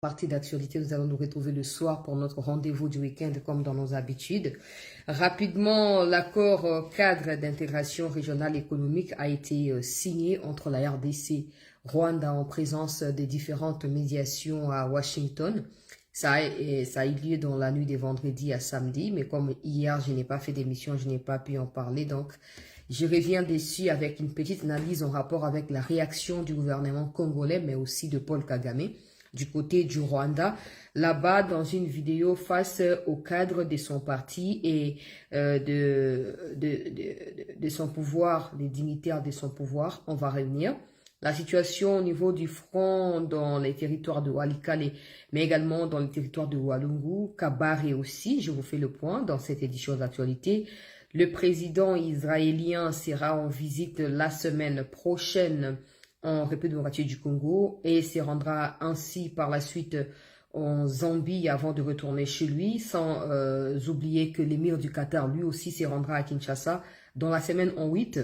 Partie d'actualité, nous allons nous retrouver le soir pour notre rendez-vous du week-end comme dans nos habitudes. Rapidement, l'accord cadre d'intégration régionale économique a été signé entre la RDC Rwanda en présence des différentes médiations à Washington. Ça a eu lieu dans la nuit de vendredi à samedi, mais comme hier je n'ai pas fait d'émission, je n'ai pas pu en parler, donc je reviens dessus avec une petite analyse en rapport avec la réaction du gouvernement congolais, mais aussi de Paul Kagame du côté du Rwanda, là-bas dans une vidéo face au cadre de son parti et de son pouvoir, des dignitaires de son pouvoir. On va revenir. La situation au niveau du front dans les territoires de Walikale, mais également dans les territoires de Walungu, Kabare aussi, je vous fais le point dans cette édition d'actualité. Le président israélien sera en visite la semaine prochaine en République démocratique du Congo et se rendra ainsi par la suite en Zambie avant de retourner chez lui, sans oublier que l'émir du Qatar lui aussi se rendra à Kinshasa dans la semaine en 8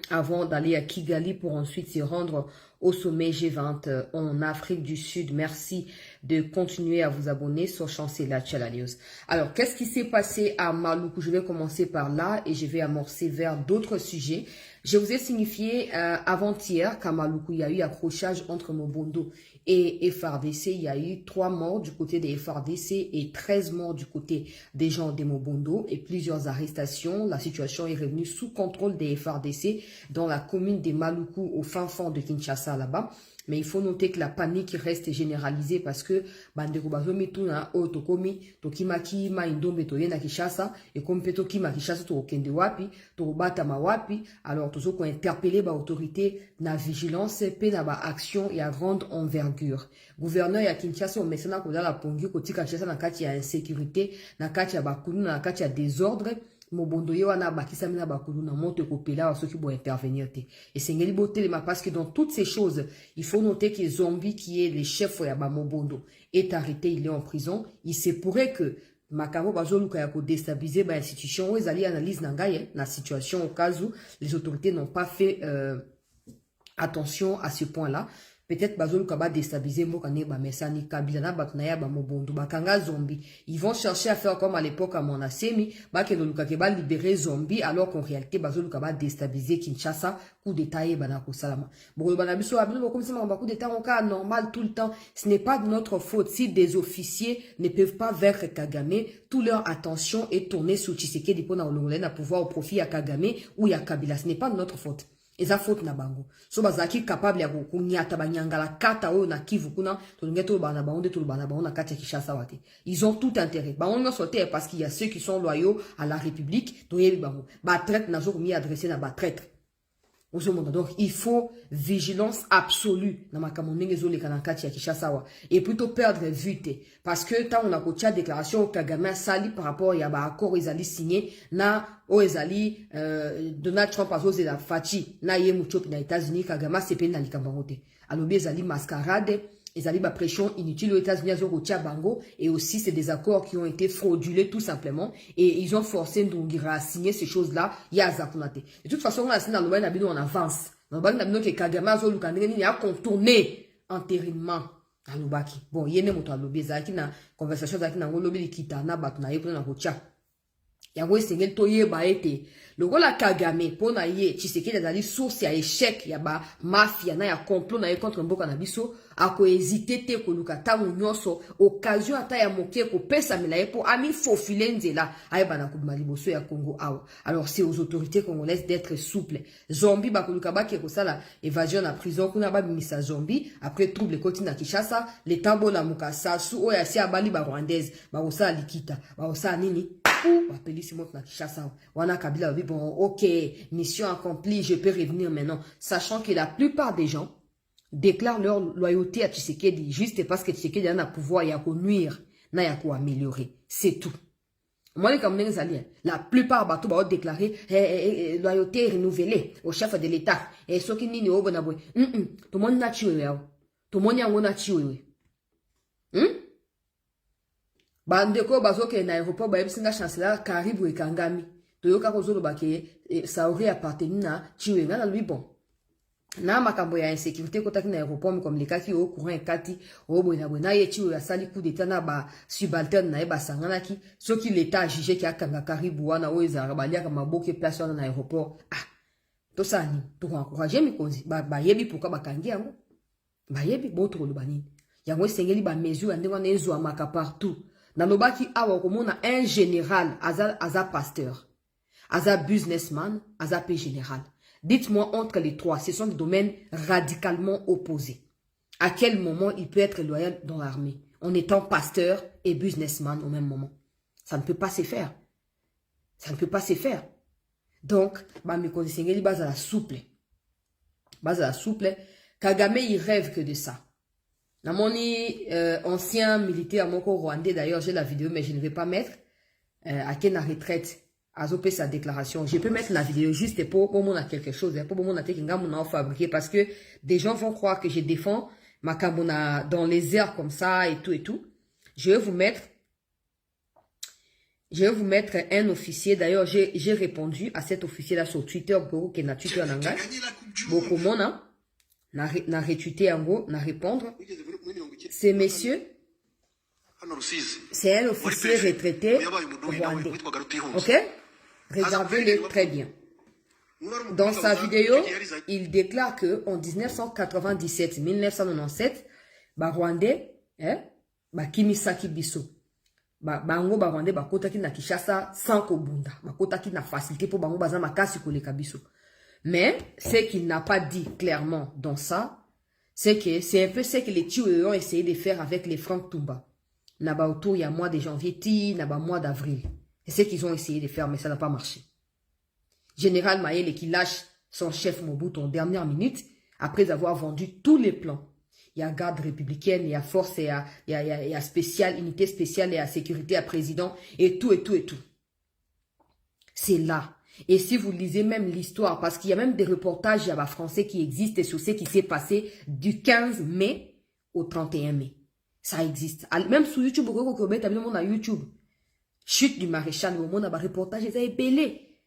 avant d'aller à Kigali pour ensuite se rendre au sommet G20 en Afrique du Sud. Merci de continuer à vous abonner sur Chancela Channel News. Alors, qu'est-ce qui s'est passé à Maluku? Je vais commencer par là et je vais amorcer vers d'autres sujets. Je vous ai signifié avant-hier qu'à Maluku, il y a eu accrochage entre Mobondo et FRDC. Il y a eu 3 morts du côté des FRDC et 13 morts du côté des gens de Mobondo et plusieurs arrestations. La situation est revenue sous contrôle des FRDC dans la commune de Maluku au fin fond de Kinshasa là-bas. Mais il faut noter que la panique reste généralisée parce que bandeko bazomi tuna o tokomi tokimaki ma indombe toyena Kinshasa et comme peto kima Kinshasa to okende wapi to bata ma wapi alors tozo ko interpeller ba autorité na vigilance pe na ba action ya grande envergure. Gouverneur ya Kinshasa o mesana ko la pongi ko tika Kinshasa na kati ya insécurité na kati ya bakunu na kati ya désordre. Mobondo ye wana bakisa mina bakulu na moto kopela wa soki bo intervenir te. Et sengeli botelema parce que dans toutes ces choses, il faut noter que Zombi qui est le chef ya ba Mobondo est arrêté, il est en prison. Il se pourrait que makambo bazoluka ya ko déstabiliser ba institution ou ezali analyse na ngai na situation au cas où les autorités n'ont pas fait attention à ce point-là. Peut-être bazolu kaba déstabiliser mbokane ba mesani kabila na batunaya ba Mobondo bakanga Zombi. Ils vont chercher à faire comme à l'époque à Monasemi, bakelo luka ke ba libérer Zombi alors qu'en réalité bazolu kaba déstabiliser Kinshasa, coup d'état et banako salama. Bon bana biso abino comme ça ba coup d'état en cas normal tout le temps, ce n'est pas de notre faute si des officiers ne peuvent pas vaincre Kagame, toute leur attention est tournée sur Tshisekedi pour na olongole na pouvoir au profit à Kagame ou ya Kabila, ce n'est pas de notre faute. Eza faute na bango. So bazaki capable ya kunyata banyangala kata o na Kivu kuna to ngeto bana baonde to bana baona kati ya Kinshasa wate. Ils ont tout intérêt. Ba on sauté parce qu'il y a ceux qui sont loyaux à la République, to yebi bango. Ba traite na zo mi adresser na ba traite. Donc, il faut vigilance absolue dans ma et plutôt perdre vite. Parce que tant on a coaché déclaration au Kagame sali par rapport à l'accord ils allaient signer na Oezali Donald Trump a osé la fachi na yemuchop na États-Unis Kagame c'est peine na likambangote. Alors bien zali mascarade ils allaient pression inutile aux États-Unis à bango et aussi c'est des accords qui ont été fraudulés tout simplement et ils ont forcé Ndungira à signer ces choses-là il y a zakunate. De toute façon on a signé dans le Bali Nabino en avance. Dans le Bali Nabino que Kagame a zolukandeni a contourné entérinement à Lubaki. Bon yene moto a lobby zaki na conversation zaki na lobby likita na batuna yepo na kocha. Yango esengeli toyeba ete lokola Kagame pona ye Tshisekedi azali source ya échec ya ba mafia na ya complot na ye contre mboka na biso ako hésiter te koluka tango nyonso occasion ata ya moke ko pesa mela ye po ami fofile nzela ayeba na kubima liboso ya Congo awa. Alors c'est aux autorités congolaises d'être souples. Zombi bakoluka baki ko sala évasion na prison kuna ba misa Zombi après trouble koti na Kinshasa le tambo la mukasa su oya si abali ba rwandaise ba osala likita ba osala nini Wana Kabila dit bon ok mission accomplie je peux revenir maintenant sachant que la plupart des gens déclarent leur loyauté à Tshisekedi juste parce que Tshisekedi a un pouvoir ya ko nuire na ya ko améliorer c'est tout. Moi les Camerounais alliés la plupart bateaux ba déclarer loyauté renouvelée au chef de l'État et ce qui nini obona boy tout le monde na chiwe tout le monde yango na chiwe bandeko bazoke na aéroport ba yebsinga chancelier Karibu Ekangami toyoka kozolo bake ça aurait appartenu na Chiwenga na lui bon Na makambo ya insécurité kotaki na aéroport comme les cas qui au courant kati au bona yechi o sali coup d'état na ba subalterne na ba sangana ki ceux qui l'état jugé ki akanga karibu wana o ezara balia ka maboke place wana na aéroport to sani to encourager mikonzi ba yebi pourquoi bakangi yango ba yebi botro lubani yango sengeli ba mesure ande wana ezo amaka partout na lobaki awa komona un général aza pasteur aza businessman aza pe général. Dites-moi entre les trois, ce sont des domaines radicalement opposés. À quel moment il peut être loyal dans l'armée en étant pasteur et businessman au même moment? Ça ne peut pas se faire. Ça ne peut pas se faire. Donc, mes conseillers, base à la souple. Base à la souple. Kagame, il rêve que de ça. Namoni, ancien militaire, mon rwandais, d'ailleurs, j'ai la vidéo, mais je ne vais pas mettre. À quelle retraite? Azopé sa déclaration. Je peux mettre la vidéo juste pour mon quelque chose, pour mon fabriqué parce que des gens vont croire que je défends ma kamona dans les airs comme ça et tout et tout. Je vais vous mettre un officier. D'ailleurs, j'ai répondu à cet officier-là sur Twitter, qui est na Twitter nanga. Beaucoup mon na retweeté en gros, na répondre. Ces messieurs, c'est un officier retraité rwandais. Ok? Regardez-le très bien. Dans sa vidéo, il déclare que en 1997, Rwandais, Kimisaki Biso, bango Rwandais, kotaki na Kinshasa sans kobunda, kotaki na facilité pour bango baza makasi koleka biso. Mais ce qu'il n'a pas dit clairement dans ça, c'est que c'est un peu ce que les tueurs ont essayé de faire avec les Franck Toumba. Naba autour il y a mois de janvier, naba mois d'avril. C'est ce qu'ils ont essayé de faire, mais ça n'a pas marché. Général Mayele qui lâche son chef Mobutu en dernière minute, après avoir vendu tous les plans. Il y a garde républicaine, il y a force, il y a spécial, unité spéciale, il y a sécurité à président, et tout, et tout, et tout. C'est là. Et si vous lisez même l'histoire, parce qu'il y a même des reportages, il y a français qui existent sur ce qui s'est passé du 15 mai au 31 mai. Ça existe. Même sur YouTube, on a YouTube. Chute du maréchal, on a un reportage, ils ont belé.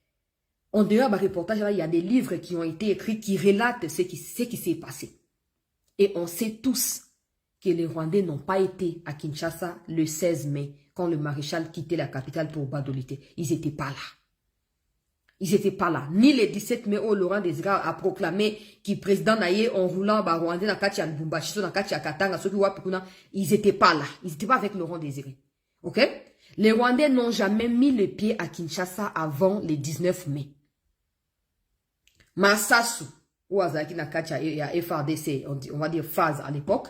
En dehors d'un reportage, il y a des livres qui ont été écrits qui relatent ce qui s'est passé. Et on sait tous que les Rwandais n'ont pas été à Kinshasa le 16 mai, quand le maréchal quittait la capitale pour Badolité. Ils n'étaient pas là. Ils n'étaient pas là. Ni le 17 mai où Laurent Désiré a proclamé qu'il président naïe en roulant Rwandais dans Katia Lubumbashi, dans Katia Katanga, ils n'étaient pas là. Ils n'étaient pas avec Laurent Désiré. Ok? Les Rwandais n'ont jamais mis le pied à Kinshasa avant le 19 mai. Masasu, où Azaki Nakacha et à FRDC, on va dire phase à l'époque,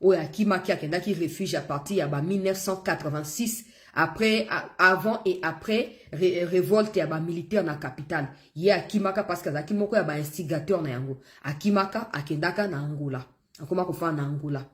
où Kimaki Akenda qui réfugie à partir de 1986, après, avant et après, révolte et militaire dans la capitale. Il y a Kimaka parce que Zakimoko est un instigateur na yango. Akimaka Akendaka na Angola. Comment qu'on fait na Angola?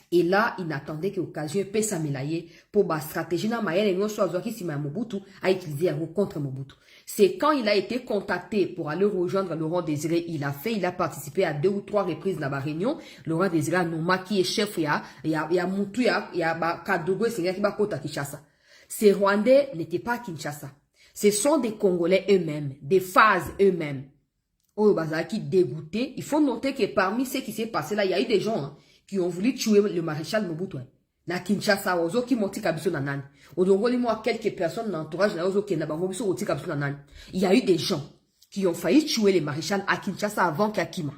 Et là, il n'attendait qu'occasion peut s'améliorer pour la stratégie na mayele non soit qui si Mobutu a utilisé contre Mobutu. C'est quand il a été contacté pour aller rejoindre Laurent Désiré, il a participé à 2 ou 3 reprises dans la réunion. Laurent Désiré Nouma qui est chef, il y a Moutou, il y a Kadogo, c'est qui va à Kinshasa. Ces Rwandais n'étaient pas à Kinshasa. Ce sont des Congolais eux-mêmes, des phases eux-mêmes. Oh, Bazaki dégoûté. Il faut noter que parmi ce qui s'est passé là, il y a eu des gens qui ont voulu tuer le maréchal Mobutu. Na Kinshasa, ozo ki moti kabiso na nani. Odongoli moi quelques personnes dans l'entourage na ozo ki na bango biso oti kabiso na nani. Il y a eu des gens qui ont failli tuer le maréchal à Kinshasa avant qu'Akima.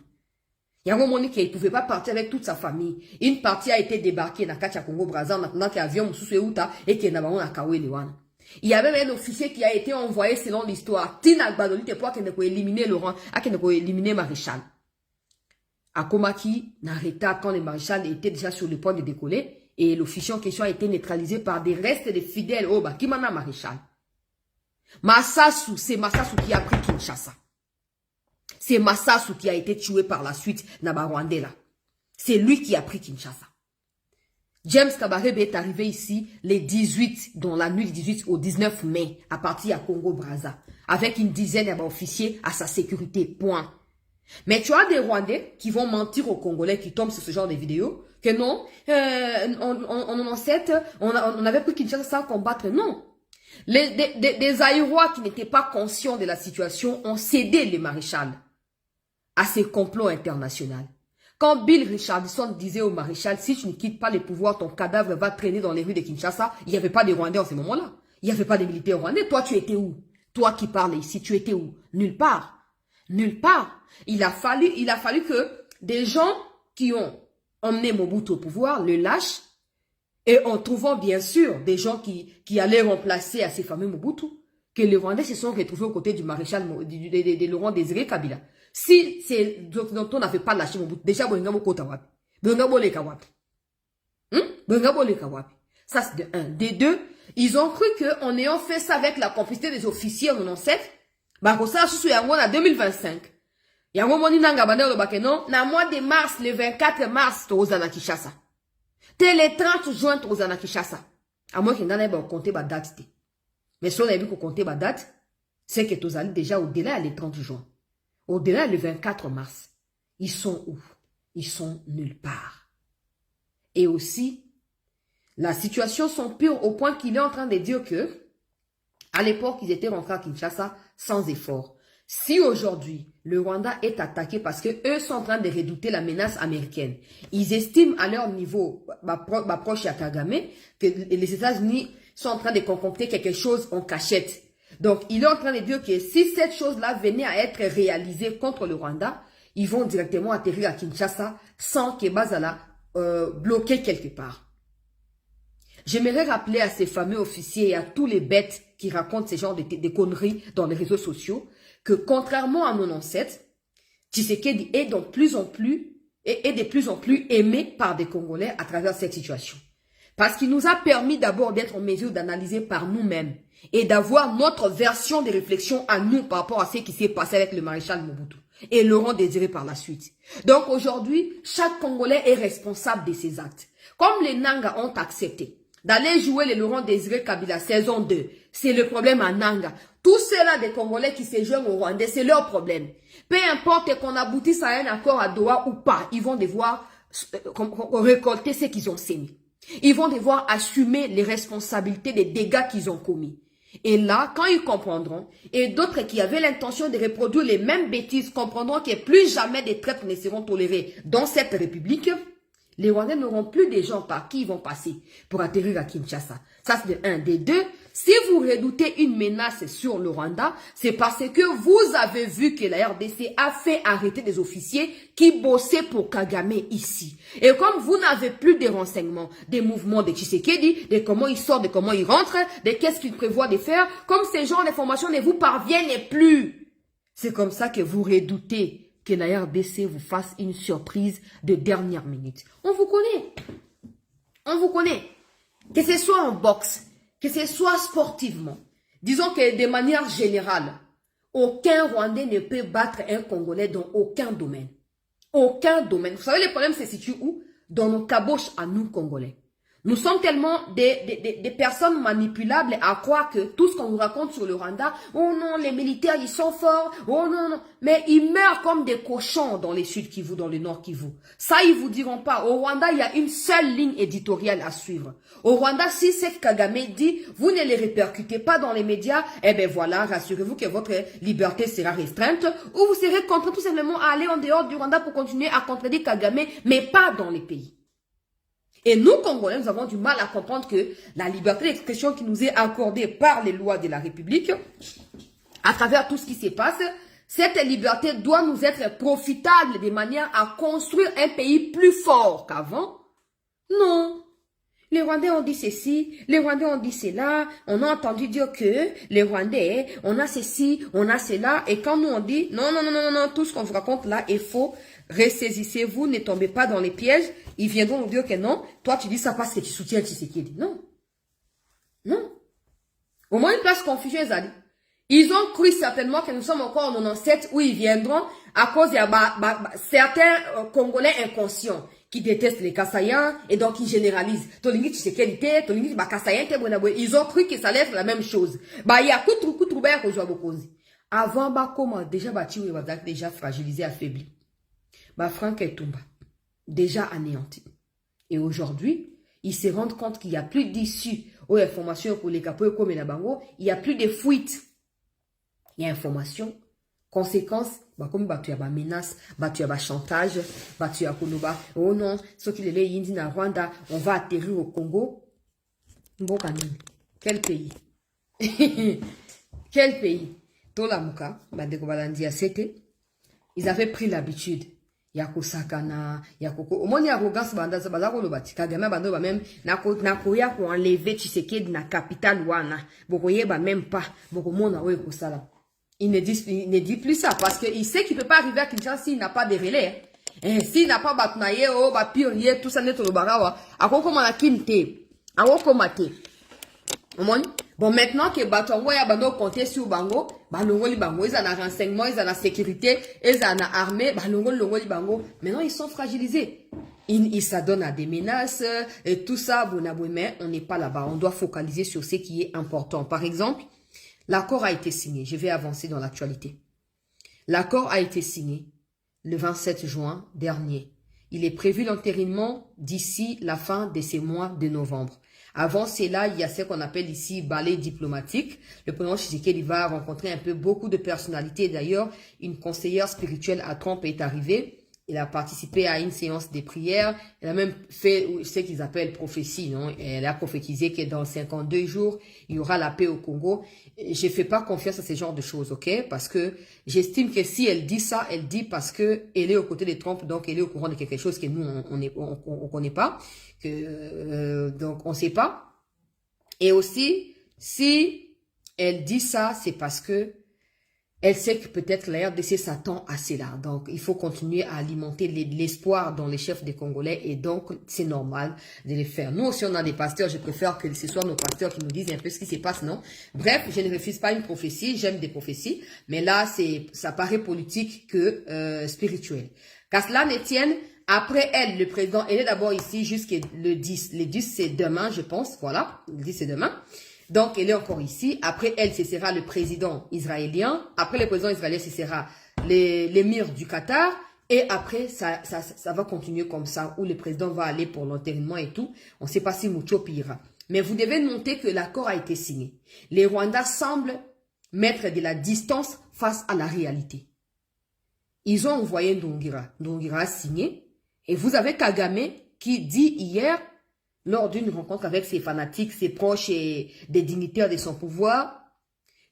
Il y a un moment qu'il ne pouvait pas partir avec toute sa famille. Une partie a été débarquée dans Katia Congo Brazza, maintenant qu'il y a un avion Moussouéouta et qu'il y a un Kawe Lewan. Il y a même un officier qui a été envoyé selon l'histoire. Tina Gbadolite pour qu'il ne peut éliminer Laurent, à qu'il ne peut éliminer maréchal. Akomaki n'arrêta quand le maréchal était déjà sur le point de décoller. Et l'officier en question a été neutralisé par des restes de fidèles au Bakimana maréchal. Massasu, c'est Massasu qui a pris Kinshasa. C'est Massasu qui a été tué par la suite dans Rwandais là. C'est lui qui a pris Kinshasa. James Kabarebe est arrivé ici les 18, dans la nuit du 18 au 19 mai, à partir à Congo-Brazza, avec une dizaine d'officiers à sa sécurité, point. Mais tu as des Rwandais qui vont mentir aux Congolais qui tombent sur ce genre de vidéos, que non, on avait pris Kinshasa sans combattre. Non. Des Aïrois qui n'étaient pas conscients de la situation ont cédé le maréchal à ces complots internationaux. Quand Bill Richardson disait au maréchal, si tu ne quittes pas le pouvoir, ton cadavre va traîner dans les rues de Kinshasa, il n'y avait pas de Rwandais en ce moment-là. Il n'y avait pas de militaires rwandais. Toi, tu étais où? Toi qui parles ici, tu étais où? Nulle part. Nulle part. Il a fallu que des gens qui ont emmené Mobutu au pouvoir le lâchent, et en trouvant bien sûr des gens qui allaient remplacer à ces fameux Mobutu, que les Rwandais se sont retrouvés aux côtés du maréchal de Laurent Désiré Kabila. Si ces Occidentaux n'avaient pas lâché Mobutu, déjà, Bengabo Kota Wapi. Bengabo Leka Wapi. Bengabo Leka Wapi. Ça, c'est de un. Des deux, ils ont cru qu'en ayant fait ça avec la complicité des officiers en 97, bah, ça, sous Yango en 2025. Yango Moni Nanga Bandero Bakeno, na mois de mars, le 24 mars, Tozana Kishasa. T'es le 30 juin, Tozana Kishasa. À moins qu'il n'en ait pas compté ma date. Mais si on a vu qu'on comptait ma date, c'est que Tozali déjà au-delà le 30 juin. Au-delà le 24 mars. Ils sont où? Ils sont nulle part. Et aussi, la situation s'empire au point qu'il est en train de dire que, à l'époque, ils étaient rentrés à Kinshasa sans effort. Si aujourd'hui, le Rwanda est attaqué parce que eux sont en train de redouter la menace américaine, ils estiment à leur niveau, proche à Kagame, que les États-Unis sont en train de concocter quelque chose en cachette. Donc, il est en train de dire que si cette chose-là venait à être réalisée contre le Rwanda, ils vont directement atterrir à Kinshasa sans que Bazala bloqué quelque part. J'aimerais rappeler à ces fameux officiers et à tous les bêtes qui racontent ce genre de conneries dans les réseaux sociaux que contrairement à 97, Tshisekedi est de plus en plus aimé par des Congolais à travers cette situation. Parce qu'il nous a permis d'abord d'être en mesure d'analyser par nous-mêmes et d'avoir notre version de réflexion à nous par rapport à ce qui s'est passé avec le maréchal Mobutu et Laurent Désiré par la suite. Donc aujourd'hui, chaque Congolais est responsable de ses actes. Comme les Nanga ont accepté d'aller jouer le Laurent Désiré Kabila saison 2, c'est le problème à Nanga. Tous ceux-là des Congolais qui se joignent au Rwandais, c'est leur problème. Peu importe qu'on aboutisse à un accord à Doha ou pas, ils vont devoir récolter ce qu'ils ont sémé. Ils vont devoir assumer les responsabilités des dégâts qu'ils ont commis. Et là, quand ils comprendront, et d'autres qui avaient l'intention de reproduire les mêmes bêtises comprendront que plus jamais des traites ne seront tolérées dans cette république, les Rwandais n'auront plus des gens par qui ils vont passer pour atterrir à Kinshasa. Ça, c'est un des deux. Si vous redoutez une menace sur le Rwanda, c'est parce que vous avez vu que la RDC a fait arrêter des officiers qui bossaient pour Kagame ici. Et comme vous n'avez plus de renseignements, des mouvements de Tshisekedi, de comment il sort, de comment il rentre, de qu'est-ce qu'il prévoit de faire, comme ces genres d'informations ne vous parviennent plus, c'est comme ça que vous redoutez que la RDC vous fasse une surprise de dernière minute. On vous connaît. On vous connaît. Que ce soit en boxe, que ce soit sportivement. Disons que de manière générale, aucun Rwandais ne peut battre un Congolais dans aucun domaine. Aucun domaine. Vous savez, le problème se situe où? Dans nos caboches à nous, Congolais. Nous sommes tellement des personnes manipulables à croire que tout ce qu'on nous raconte sur le Rwanda, oh non, les militaires, ils sont forts, oh non, non, mais ils meurent comme des cochons dans les Sud Kivu, dans le Nord Kivu. Ça, ils vous diront pas. Au Rwanda, il y a une seule ligne éditoriale à suivre. Au Rwanda, si c'est Kagame dit, vous ne les répercutez pas dans les médias, eh ben voilà, rassurez-vous que votre liberté sera restreinte, ou vous serez contraint tout simplement à aller en dehors du Rwanda pour continuer à contredire Kagame, mais pas dans les pays. Et nous, Congolais, nous avons du mal à comprendre que la liberté d'expression qui nous est accordée par les lois de la République, à travers tout ce qui se passe, cette liberté doit nous être profitable de manière à construire un pays plus fort qu'avant. Non. Les Rwandais ont dit ceci, les Rwandais ont dit cela, on a entendu dire que les Rwandais, on a ceci, on a cela, et quand nous on dit, non, non, non, non, non, tout ce qu'on vous raconte là est faux, ressaisissez-vous, ne tombez pas dans les pièges, ils viendront nous dire que non, toi tu dis ça parce que tu soutiens Tshisekedi. Non. Non. Au moins une place confusion, ils ont cru certainement que nous sommes encore en 97 où ils viendront à cause de certains Congolais inconscients qui détestent les Kassaïens et donc ils généralisent. Ils ont cru que ça allait être la même chose. Il y a avant, comment déjà fragilisé, affaibli. Franck Etumba, déjà anéanti. Et aujourd'hui, ils se rendent compte qu'il n'y a plus d'issue aux informations pour les capots comme la bango, il n'y a plus de fuites. Il y a information, Conséquence, bah, comme bah, tu as bah, menace, bah, tu as bah, chantage, bah, tu as Koloba. Oh non, ce qu'il est indi na Rwanda, on va atterrir au Congo. Mbokanini. Quel pays? Quel pays? Tolamuka, bah, de Kobalandia, c'était, ils avaient pris l'habitude. Yako sakana, yako au moins il y a arrogance banda ça bazako lo bati kagame bando ba même nako ya ko enlever Tshisekedi na capitale wana bokoye ba même pas boko mona we ko sala. Il ne dit plus ça parce qu'il sait qu'il peut pas arriver à Kinshasa s'il n'a pas de relais. Et s'il n'a pas batnaye oh ba pionnier tout ça net lo barawa akoko mana kinte akoko mate. Bon, maintenant que Batongo ya bando compter sur bango, balongoli bango, ils en a renseignement, ils en a sécurité, ils en a armée, balongoli bango. Maintenant, ils sont fragilisés. Ils s'adonnent à des menaces et tout ça, mais on n'est pas là-bas. On doit focaliser sur ce qui est important. Par exemple, l'accord a été signé. Je vais avancer dans l'actualité. L'accord a été signé le 27 juin dernier. Il est prévu l'entérinement d'ici la fin de ces mois de novembre. Avant cela, il y a ce qu'on appelle ici balai diplomatique. Le président Tshisekedi va rencontrer un peu beaucoup de personnalités. D'ailleurs, une conseillère spirituelle à Trump est arrivée. Il a participé à une séance de prière. Elle a même fait ce qu'ils appellent prophétie. Non? Elle a prophétisé que dans 52 jours, il y aura la paix au Congo. Je ne fais pas confiance à ce genre de choses, ok? Parce que j'estime que si elle dit ça, elle dit parce que elle est aux côtés de Trump, donc elle est au courant de quelque chose que nous, on connaît pas. Donc, on ne sait pas. Et aussi, si elle dit ça, c'est parce que elle sait que peut-être la RDC s'attend à cela. Donc, il faut continuer à alimenter l'espoir dans les chefs des Congolais et donc, c'est normal de le faire. Nous aussi, on a des pasteurs. Je préfère que ce soit nos pasteurs qui nous disent un peu ce qui se passe, non? Bref, je ne refuse pas une prophétie. J'aime des prophéties. Mais là, ça paraît politique que spirituel. Qu'à cela ne tienne, après elle, le président, elle est d'abord ici jusqu'au le 10. Le 10, c'est demain, je pense. Voilà, le 10, c'est demain. Donc, elle est encore ici. Après elle, ce sera le président israélien. Après le président israélien, ce sera l'émir du Qatar. Et après, ça va continuer comme ça, où le président va aller pour l'enterrement et tout. On ne sait pas si Moucho ira. Mais vous devez noter que l'accord a été signé. Les Rwandais semblent mettre de la distance face à la réalité. Ils ont envoyé Ndongira. Ndongira a signé. Et vous avez Kagame qui dit hier, lors d'une rencontre avec ses fanatiques, ses proches et des dignitaires de son pouvoir,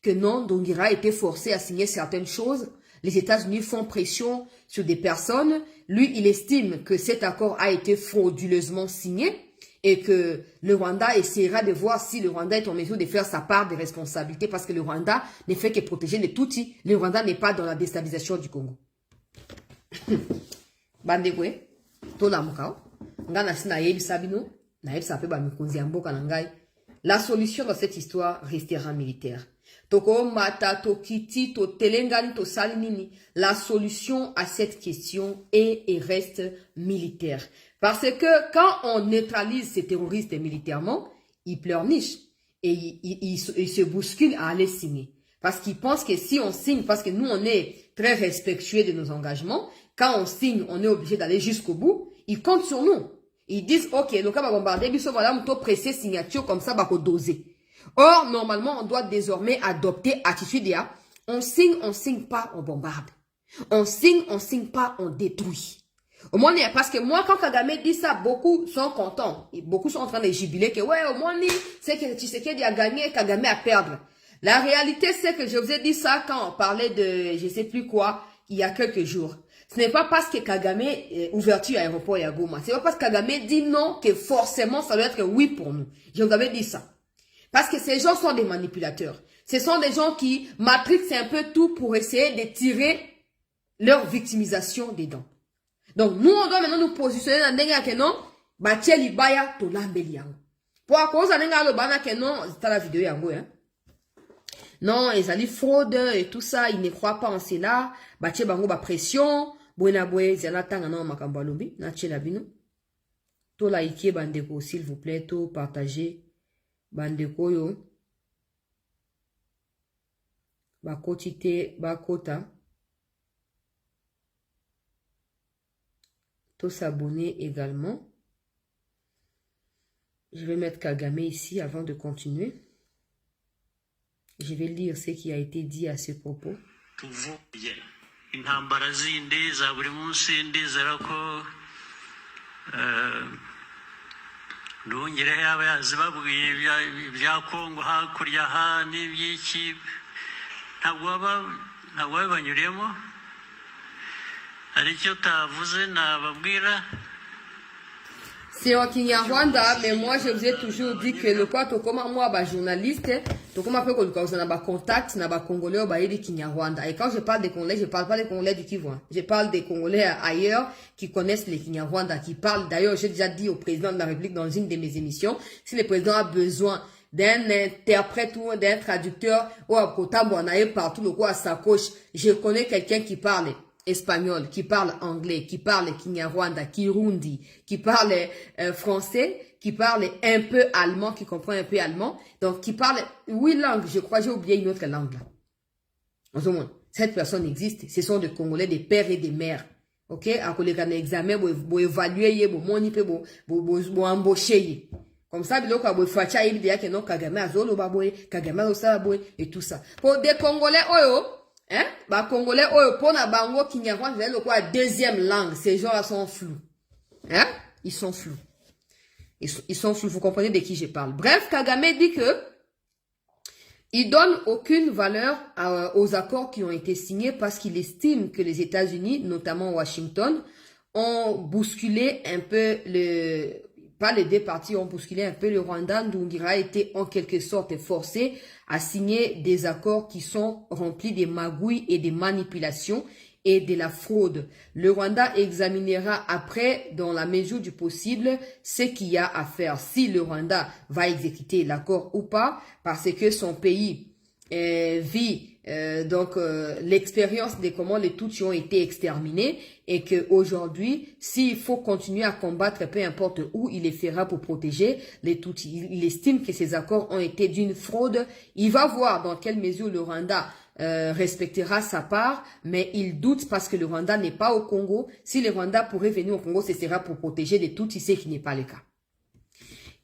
que non, Ndongira a été forcé à signer certaines choses. Les États-Unis font pression sur des personnes. Lui, il estime que cet accord a été frauduleusement signé et que le Rwanda essaiera de voir si le Rwanda est en mesure de faire sa part de responsabilité parce que le Rwanda ne fait que protéger les Tutsis. Le Rwanda n'est pas dans la déstabilisation du Congo. Bandekwe, tola mukao, ngana sina yebi sabino. La solution dans cette histoire restera militaire. La solution à cette question est et reste militaire. Parce que quand on neutralise ces terroristes militairement, ils pleurnichent et ils se bousculent à aller signer. Parce qu'ils pensent que si on signe, parce que nous on est très respectueux de nos engagements, quand on signe, on est obligé d'aller jusqu'au bout, ils comptent sur nous. Ils disent, ok, le cas va bombarder, biso voilà, on doit presser signature comme ça, va doser. Or, normalement, on doit désormais adopter attitude ya. On signe pas, on bombarde. On signe pas, on détruit. Au moins, parce que moi, quand Kagame dit ça, beaucoup sont contents. Et beaucoup sont en train de jubiler que, ouais, au moins, c'est que Tshisekedi a gagné, Kagame a perdu. La réalité, c'est que je vous ai dit ça quand on parlait de, je sais plus quoi, il y a quelques jours. Ce n'est pas parce que Kagame ouverture à l'aéroport Yagoma. Ce n'est pas parce que Kagame dit non que forcément ça doit être oui pour nous. Je vous avais dit ça. Parce que ces gens sont des manipulateurs. Ce sont des gens qui matrixent un peu tout pour essayer de tirer leur victimisation dedans. Donc nous, on doit maintenant nous positionner dans des gens qui non, Batieli Baya to lambeli yango. Pour à cause d'un gars le bana que non, c'est la vidéo yango hein. Non, ils allaient fraude et tout ça, ils ne croient pas en cela. Batie bango ba pression. Buena bwe zela tanga na makambo alobi na tshela bino. To like bandeko s'il vous plaît, to partager bandeko yo. Ba kotite ba kota. To s'abonner également. Je vais mettre Kagame ici avant de continuer. Je vais lire ce qui a été dit à ce propos. tuvuye intambara zindi za buri munsi ndizera ko ndongere yaba yazibabwiye ibya Kongo hakurya ha n'ibyiki ntabwo babanyuriyemo hari icyo utavuze nababwira. C'est en Kinyarwanda, mais moi je vous ai toujours dit que le quoi to comme moi ba journaliste, to comme après qu'on a ba contact na ba congolais ba yedi Kinyarwanda. Et quand je parle des Congolais, je parle pas des Congolais du Kivu. Je parle des Congolais ailleurs qui connaissent les Kinyarwanda, qui parlent. D'ailleurs, j'ai déjà dit au président de la République dans une de mes émissions, si le président a besoin d'un interprète ou d'un traducteur ou à Kotambo, on a partout le quoi à sa coche, je connais quelqu'un qui parle espagnol, qui parle anglais, qui parle Kinyarwanda, Kirundi, qui parle français, qui parle un peu allemand, qui comprend un peu allemand, donc qui parle 8 langues, je crois, j'ai oublié une autre langue là. En ce moment, cette personne existe, ce sont des Congolais, des pères et des mères, ok? À quoi les examen, pour évaluer, pour monitor, pour embaucher. Comme ça, il y a des facha, il y a que non, Kagame Azolo Baboy, Kagame Osaboy, et tout ça. Pour des Congolais, hein? Bah, Congolais, pour na bango, Kinyarwanda, c'est le quoi, deuxième langue. Ces gens-là sont flous. Hein? Ils sont flous. Ils sont flous. Vous comprenez de qui je parle. Bref, Kagame dit que il donne aucune valeur aux accords qui ont été signés parce qu'il estime que les États-Unis, notamment Washington, ont bousculé un peu pas les deux parties ont bousculé un peu le Rwanda. Ndoungira a été en quelque sorte forcé à signer des accords qui sont remplis de magouilles et de manipulations et de la fraude. Le Rwanda examinera après, dans la mesure du possible, ce qu'il y a à faire. Si le Rwanda va exécuter l'accord ou pas, parce que son pays vit l'expérience de comment les Tutsis ont été exterminés et que aujourd'hui, s'il faut continuer à combattre, peu importe où, il les fera pour protéger les Tutsis. Il estime que ces accords ont été d'une fraude. Il va voir dans quelle mesure le Rwanda respectera sa part, mais il doute parce que le Rwanda n'est pas au Congo. Si le Rwanda pourrait venir au Congo, ce sera pour protéger les Tutsis, ce qui n'est pas le cas.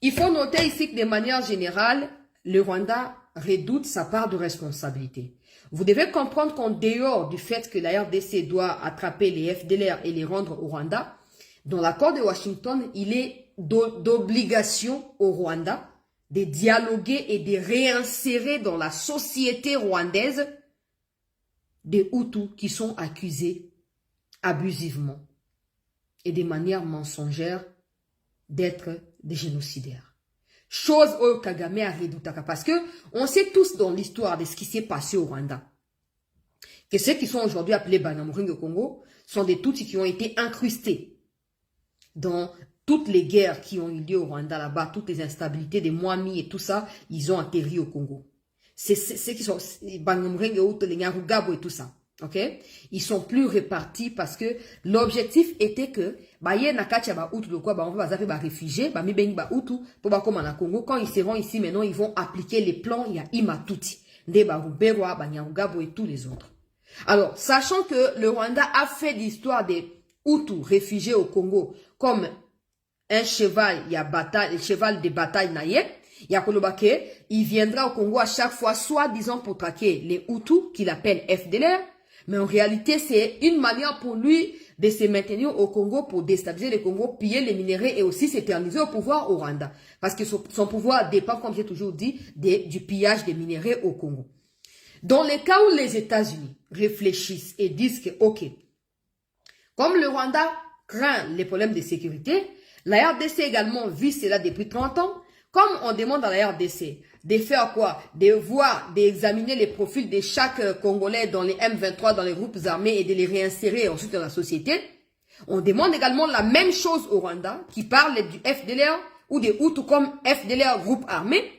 Il faut noter ici que de manière générale, le Rwanda redoute sa part de responsabilité. Vous devez comprendre qu'en dehors du fait que la RDC doit attraper les FDLR et les rendre au Rwanda, dans l'accord de Washington, il est d'obligation au Rwanda de dialoguer et de réinsérer dans la société rwandaise des Hutus qui sont accusés abusivement et de manière mensongère d'être des génocidaires. Chose au Kagame a redoutaka parce que on sait tous dans l'histoire de ce qui s'est passé au Rwanda que ceux qui sont aujourd'hui appelés Banamuringue au Congo sont des Tutsis qui ont été incrustés dans toutes les guerres qui ont eu lieu au Rwanda là-bas, toutes les instabilités des Mwami et tout ça, ils ont atterri au Congo. C'est ceux qui sont Banamuringue les Nyarugabo et tout ça. Ok, ils sont plus répartis parce que l'objectif était que on va réfugiés, Congo. Quand ils seront ici maintenant, ils vont appliquer les plans. Il y a Imatuti, Ndebaruberwa, Banyarugabo et tous les autres. Alors, sachant que le Rwanda a fait l'histoire des Hutus réfugiés au Congo comme un cheval, il y a bataille, le cheval de bataille naïe. Il viendra au Congo à chaque fois, soit disant pour traquer les Hutus qu'il appelle FDLR. Mais en réalité, c'est une manière pour lui de se maintenir au Congo pour déstabiliser le Congo, piller les minéraux et aussi s'éterniser au pouvoir au Rwanda. Parce que son pouvoir dépend, comme j'ai toujours dit, du pillage des minéraux au Congo. Dans les cas où les États-Unis réfléchissent et disent que, ok, comme le Rwanda craint les problèmes de sécurité, la RDC également vit cela depuis 30 ans, comme on demande à la RDC de faire quoi? De voir, d'examiner les profils de chaque Congolais dans les M23, dans les groupes armés et de les réinsérer ensuite dans la société. On demande également la même chose au Rwanda, qui parle du FDLR ou des Hutus comme FDLR groupe armé,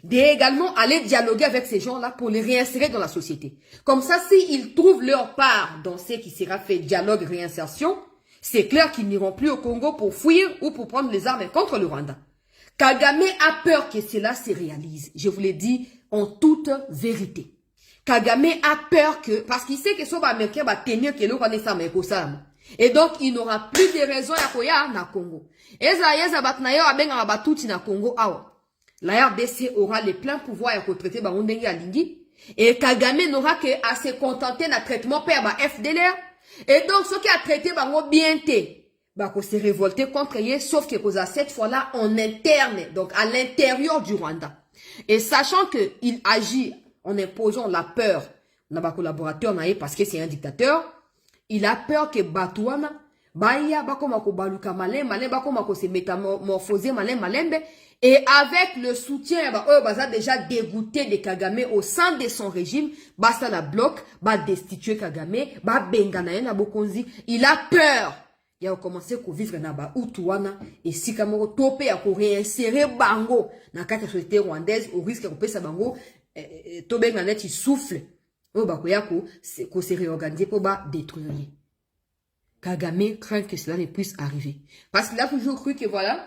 d'également aller dialoguer avec ces gens-là pour les réinsérer dans la société. Comme ça, s'ils trouvent leur part dans ce qui sera fait dialogue réinsertion, c'est clair qu'ils n'iront plus au Congo pour fuir ou pour prendre les armes contre le Rwanda. Kagame a peur que cela se réalise. Je vous l'ai dit en toute vérité. Kagame a peur que, parce qu'il sait que ce américain va tenir que l'on connaît ça, mais et donc, il n'aura plus de raison à koya na Congo. Eza batnayo abenga batuti na Congo awa. La RDC aura les pleins pouvoirs à retraiter Barondenge Alingi. Et Kagame n'aura qu'à se contenter d'un traitement par la FDLR. Et donc, ce qui a traité, bien qu'on s'est révolté contre lui, sauf que cette fois-là, en interne, donc à l'intérieur du Rwanda. Et sachant qu'il agit en imposant la peur dans nos collaborateurs, parce que c'est un dictateur, il a peur que Batouana, Baya, Bakomako Baluka Malin, Malin, Bakomako se métamorphoser, Malin, Malembe, et avec le soutien, a déjà dégoûté de Kagame au sein de son régime, basta la bloc, destituer Kagame, bengana na bokonzi, il a peur. Il a commencé à vivre na Utuana et si Kamoro topé à réinsérer Bango dans la société rwandaise au risque de sa Bango, Tobé Ganet il souffle. Au Bakoyako, qu'on s'est réorganisé pour détruire. Kagame craint que cela ne puisse arriver. Parce qu'il a toujours cru que voilà,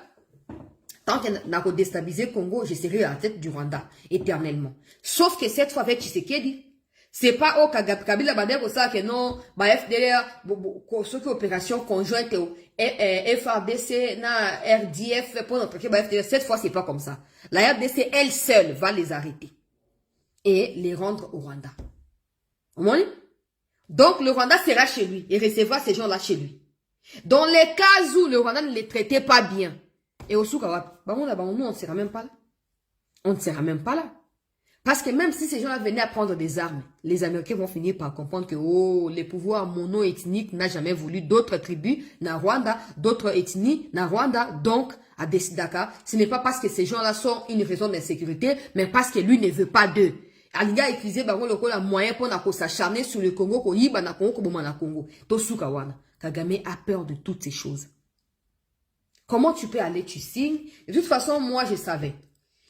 tant qu'il n'a pas déstabilisé le Congo, je serai à la tête du Rwanda, éternellement. Sauf que cette fois avec Tshisekedi, c'est pas au Kabila Badeko ça que non, FDLR, ce qui est opération conjointe, FRDC, na RDF, pour notre FDLR, cette fois c'est pas comme ça. La RDC, elle seule, va les arrêter. Et les rendre au Rwanda. Donc le Rwanda sera chez lui et recevra ces gens-là chez lui. Dans les cas où le Rwanda ne les traitait pas bien, et au Soukawa, nous on ne sera même pas là. On ne sera même pas là. Parce que même si ces gens-là venaient à prendre des armes, les Américains vont finir par comprendre que les pouvoirs mono-ethniques n'ont jamais voulu d'autres tribus dans Rwanda, d'autres ethnies dans Rwanda. Donc, à Dakar, ce n'est pas parce que ces gens-là sont une raison d'insécurité, mais parce que lui ne veut pas d'eux. Alinga a utilisé le moyen pour s'acharner sur le Congo, pour yiba na Congo, pour na Congo. Tosuka wana. Kagame a peur de toutes ces choses. Comment tu peux aller, tu signes? De toute façon, moi, je savais.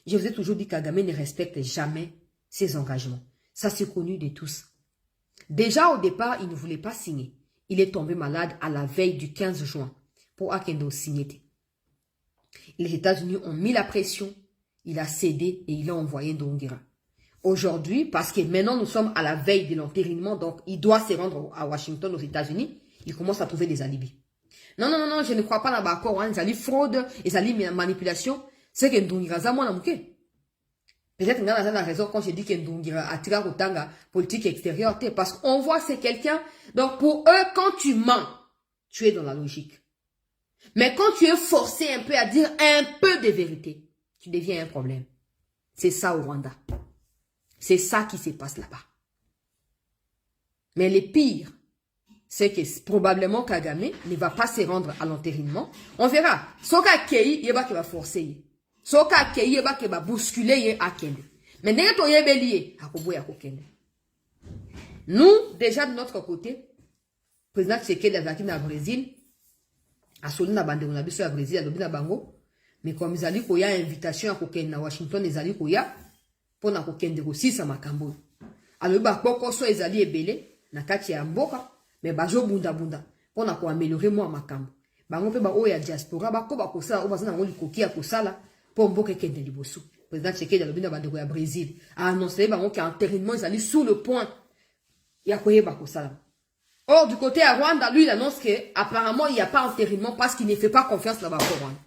Je vous ai toujours dit que Kagame ne respecte jamais ses engagements. Ça, c'est connu de tous. Déjà, au départ, il ne voulait pas signer. Il est tombé malade à la veille du 15 juin pour Akendo signer. Les États-Unis ont mis la pression, il a cédé et il a envoyé Ndongira. Aujourd'hui, parce que maintenant nous sommes à la veille de l'entérinement, donc il doit se rendre à Washington, aux États-Unis, il commence à trouver des alibis. Non, je ne crois pas dans l'accord, ils allaient fraude, ils allaient manipulation. C'est que Ndongira za mwana muke. Peut-être que nous avons raison quand je dis que Ndongira attire autant la politique extérieure, parce qu'on voit c'est quelqu'un, donc pour eux, quand tu mens, tu es dans la logique. Mais quand tu es forcé un peu à dire un peu de vérité, tu deviens un problème. C'est ça au Rwanda. C'est ça qui se passe là-bas. Mais le pire, c'est que probablement Kagame ne va pas se rendre à l'entérinement. On verra. Soka Kei, il va forcer. Soka Kei, il va bousculer Akende. Mais n'est-ce pas lié à nous, déjà de notre côté, le président Tshisekedi a vaincu au Brésil, a solé na bande na biso au Brésil, a lobby na bango, mais comme ils allaient koya invitation à kokende à Washington, ils allaient koya pour na kokende aussi sa makambo. Alors ba koko so ils allaient ebele na kati ya mboka, mais bajo bunda pour na ko améliorer moi makambo. Bango pe ba oya diaspora ba ko ba kosala o bazana ngoli kokia kosala pour mboka kende liboso. Président Tshisekedi a lobby na bande au Brésil, a annoncé bango qu'enterrement ils allaient sous le point. Ya koyeba kosala. Or, du côté à Rwanda, lui, il annonce qu'apparemment, il n'y a pas enterrement parce qu'il ne fait pas confiance là-bas pour Rwanda.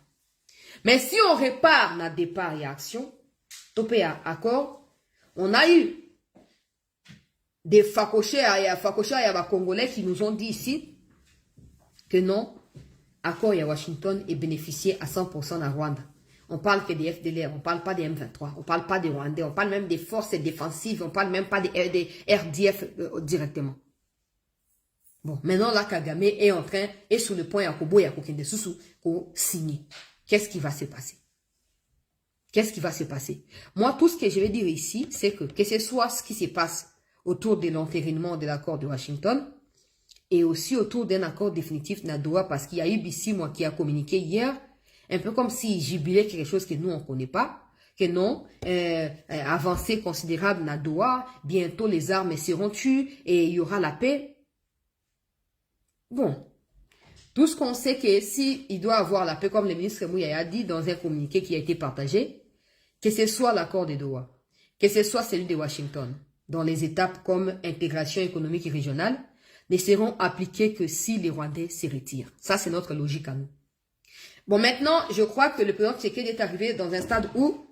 Mais si on répare la départ et action, topé à accord, on a eu des facochés à Congolais qui nous ont dit ici que non, accord et à Washington est bénéficié à 100% à Rwanda. On parle que des FDLR, on ne parle pas des M23, on ne parle pas des Rwandais, on parle même des forces défensives, on ne parle même pas des RDF directement. Bon, maintenant là, Kagame est en train, est sur le point à Kobo et à Kokende Susu pour signer. Qu'est-ce qui va se passer? Qu'est-ce qui va se passer? Moi, tout ce que je vais dire ici, c'est que ce soit ce qui se passe autour de l'entérinement de l'accord de Washington et aussi autour d'un accord définitif Nadoa, parce qu'il y a eu BC, moi, qui a communiqué hier, un peu comme si jubilait quelque chose que nous, on ne connaît pas, que non, avancée considérable Nadoa, bientôt les armes seront tues et il y aura la paix. Bon, tout ce qu'on sait que si il doit avoir la paix, comme le ministre Mouya a dit dans un communiqué qui a été partagé, que ce soit l'accord de Doha, que ce soit celui de Washington, dans les étapes comme intégration économique et régionale, ne seront appliquées que si les Rwandais se retirent. Ça, c'est notre logique à nous. Bon, maintenant, je crois que le président Tshisekedi est arrivé dans un stade où,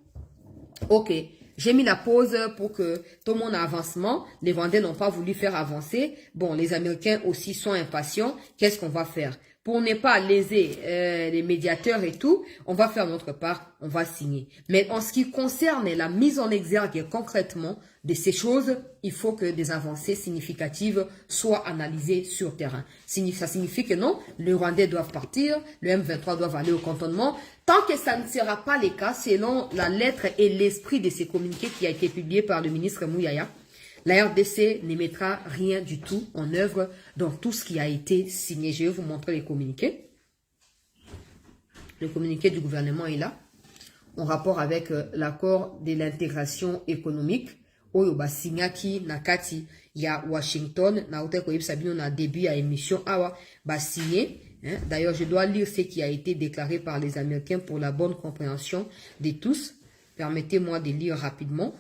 ok, j'ai mis la pause pour que tout le monde ait avancement. Les Rwandais n'ont pas voulu faire avancer. Bon, les Américains aussi sont impatients. Qu'est-ce qu'on va faire? Pour ne pas léser les médiateurs et tout, on va faire notre part, on va signer. Mais en ce qui concerne la mise en exergue concrètement de ces choses, il faut que des avancées significatives soient analysées sur terrain. Ça signifie que non, les Rwandais doivent partir, le M23 doivent aller au cantonnement. Tant que ça ne sera pas le cas, selon la lettre et l'esprit de ces communiqués qui a été publié par le ministre Mouyaya, la RDC ne mettra rien du tout en œuvre dans tout ce qui a été signé. Je vais vous montrer les communiqués. Le communiqué du gouvernement est là, en rapport avec l'accord de l'intégration économique. Oyo ba signaki nakati ya Washington, na ote ko sabino na début à émission awa ba signé. D'ailleurs, je dois lire ce qui a été déclaré par les Américains pour la bonne compréhension de tous. Permettez-moi de lire rapidement.